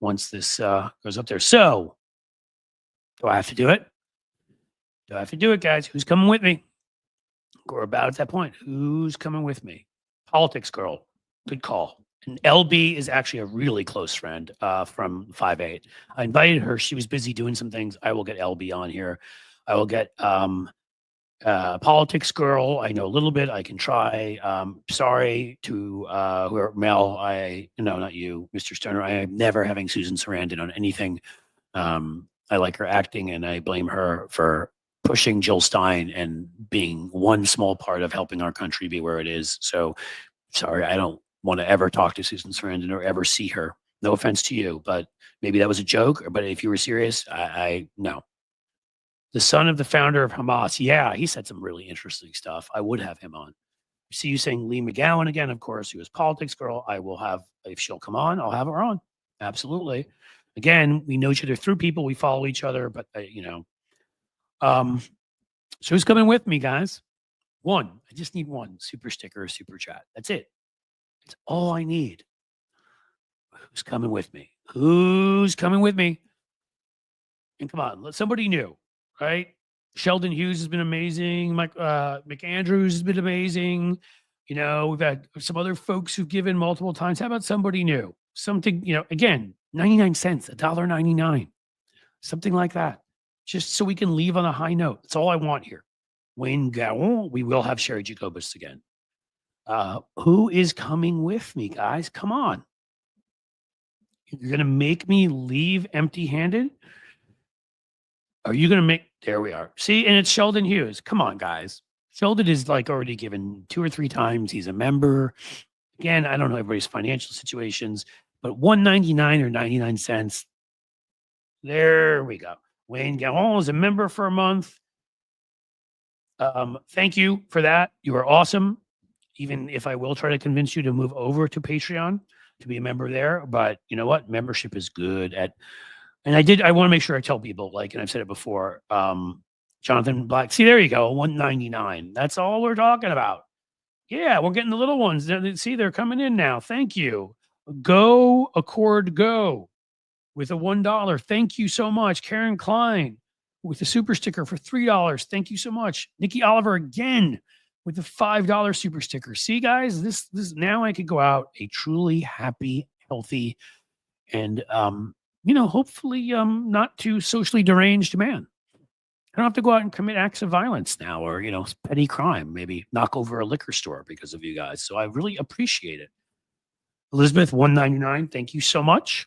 once this goes up there. So do I have to do it? Do I have to do it, guys? Who's coming with me? We're about at that point. Who's coming with me? Politics girl. Good call. And LB is actually a really close friend from 5'8". I invited her. She was busy doing some things. I will get LB on here. I will get Politics girl. I know a little bit. I can try. Sorry to whoever, Mel. Not you, Mr. Stoner. I am never having Susan Sarandon on anything. I like her acting, and I blame her for pushing Jill Stein and being one small part of helping our country be where it is. So sorry, I don't want to ever talk to Susan Sarandon or ever see her. No offense to you, but maybe that was a joke. But if you were serious, I no. The son of the founder of Hamas. Yeah, he said some really interesting stuff. I would have him on. See you saying Lee McGowan again, of course, who is Politics girl. I will have, if she'll come on, I'll have her on. Absolutely. Again, we know each other through people. We follow each other, but so who's coming with me, guys? One. I just need one super sticker or super chat. That's it. That's all I need. Who's coming with me? Who's coming with me? And come on, let somebody new, right? Sheldon Hughes has been amazing. Mike McAndrews has been amazing. We've had some other folks who've given multiple times. How about somebody new? Something, again, 99 cents, $1.99, something like that. Just so we can leave on a high note. That's all I want here. Wayne Gawon, we will have Sherry Jacobus again. Who is coming with me, guys? Come on. You're going to make me leave empty-handed? Are you going to make... There we are. See, and it's Sheldon Hughes. Come on, guys. Sheldon is already given 2 or 3 times. He's a member. Again, I don't know everybody's financial situations, but $1.99 or 99 cents. There we go. Wayne Gawon is a member for a month. Thank you for that. You are awesome. Even if I will try to convince you to move over to Patreon to be a member there. But you know what? Membership is good at, and I want to make sure I tell people, and I've said it before, Jonathan Black, see, there you go, $1.99. That's all we're talking about. Yeah, we're getting the little ones. See, they're coming in now. Thank you. Go Accord Go with a $1. Thank you so much. Karen Klein with the super sticker for $3. Thank you so much. Nikki Oliver again with the $5 super sticker. See, guys, this now I could go out a truly happy, healthy, and hopefully not too socially deranged man. I don't have to go out and commit acts of violence now or, petty crime, maybe knock over a liquor store because of you guys. So I really appreciate it. Elizabeth, 199, thank you so much.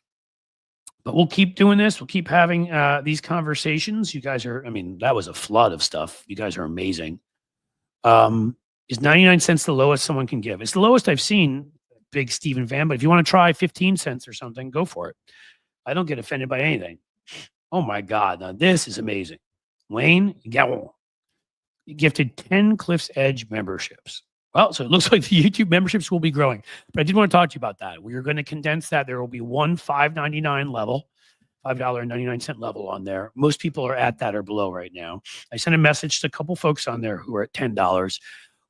But we'll keep doing this. We'll keep having these conversations. You guys are, that was a flood of stuff. You guys are amazing. Is 99 cents the lowest someone can give? It's the lowest I've seen, Big Stephen Van, but if you want to try 15 cents or something, go for it. I don't get offended by anything. Oh my God. Now this is amazing. Wayne Gallon gifted 10 Cliff's Edge memberships. Well, so it looks like the YouTube memberships will be growing, but I did want to talk to you about that. We are going to condense that. There will be one $5.99 level, $5.99 level on there. Most people are at that or below right now. I sent a message to a couple folks on there who are at $10.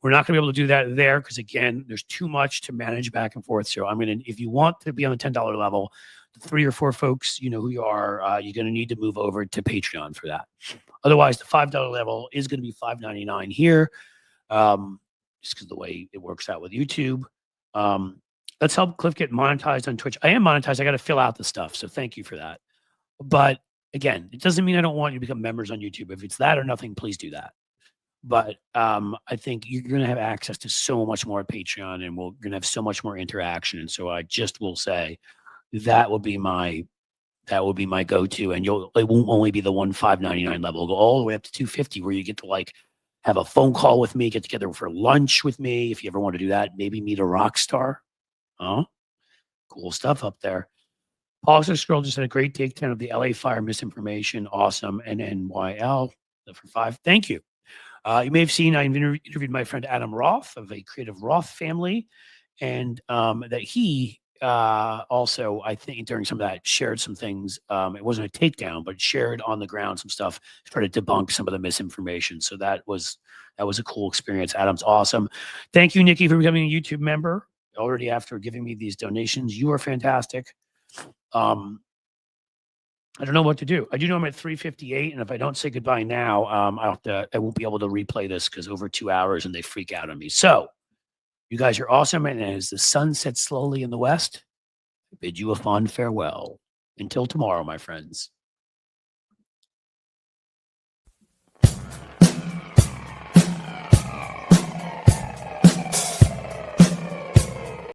We're not going to be able to do that there because, again, there's too much to manage back and forth. So if you want to be on the $10 level, the 3 or 4 folks, you know who you are, you're going to need to move over to Patreon for that. Otherwise, the $5 level is going to be $5.99 here, just because the way it works out with YouTube. Let's help Cliff get monetized on Twitch. I am monetized. I got to fill out the stuff. So thank you for that. But again, it doesn't mean I don't want you to become members on YouTube. If it's that or nothing, please do that. But I think you're going to have access to so much more at Patreon, and we're going to have so much more interaction. And so I just will say that will be my go-to. And it won't only be the one $5.99 level. It'll go all the way up to $2.50, where you get to have a phone call with me, get together for lunch with me. If you ever want to do that, maybe meet a rock star. Cool stuff up there. Politics Girl just had a great takedown of the LA fire misinformation. Awesome. And NYL for 5. Thank you. You may have seen I interviewed my friend Adam Roth of a Creative Roth family, and that he also, I think, during some of that shared some things. It wasn't a takedown, but shared on the ground some stuff, started to debunk some of the misinformation. So that was a cool experience. Adam's awesome. Thank you, Nikki, for becoming a YouTube member already after giving me these donations. You are fantastic. I don't know what to do. I do know I'm at 3:58, and if I don't say goodbye now, I won't be able to replay this because over 2 hours and they freak out on me. So you guys are awesome. And as the sun sets slowly in the west, I bid you a fond farewell. Until tomorrow, my friends.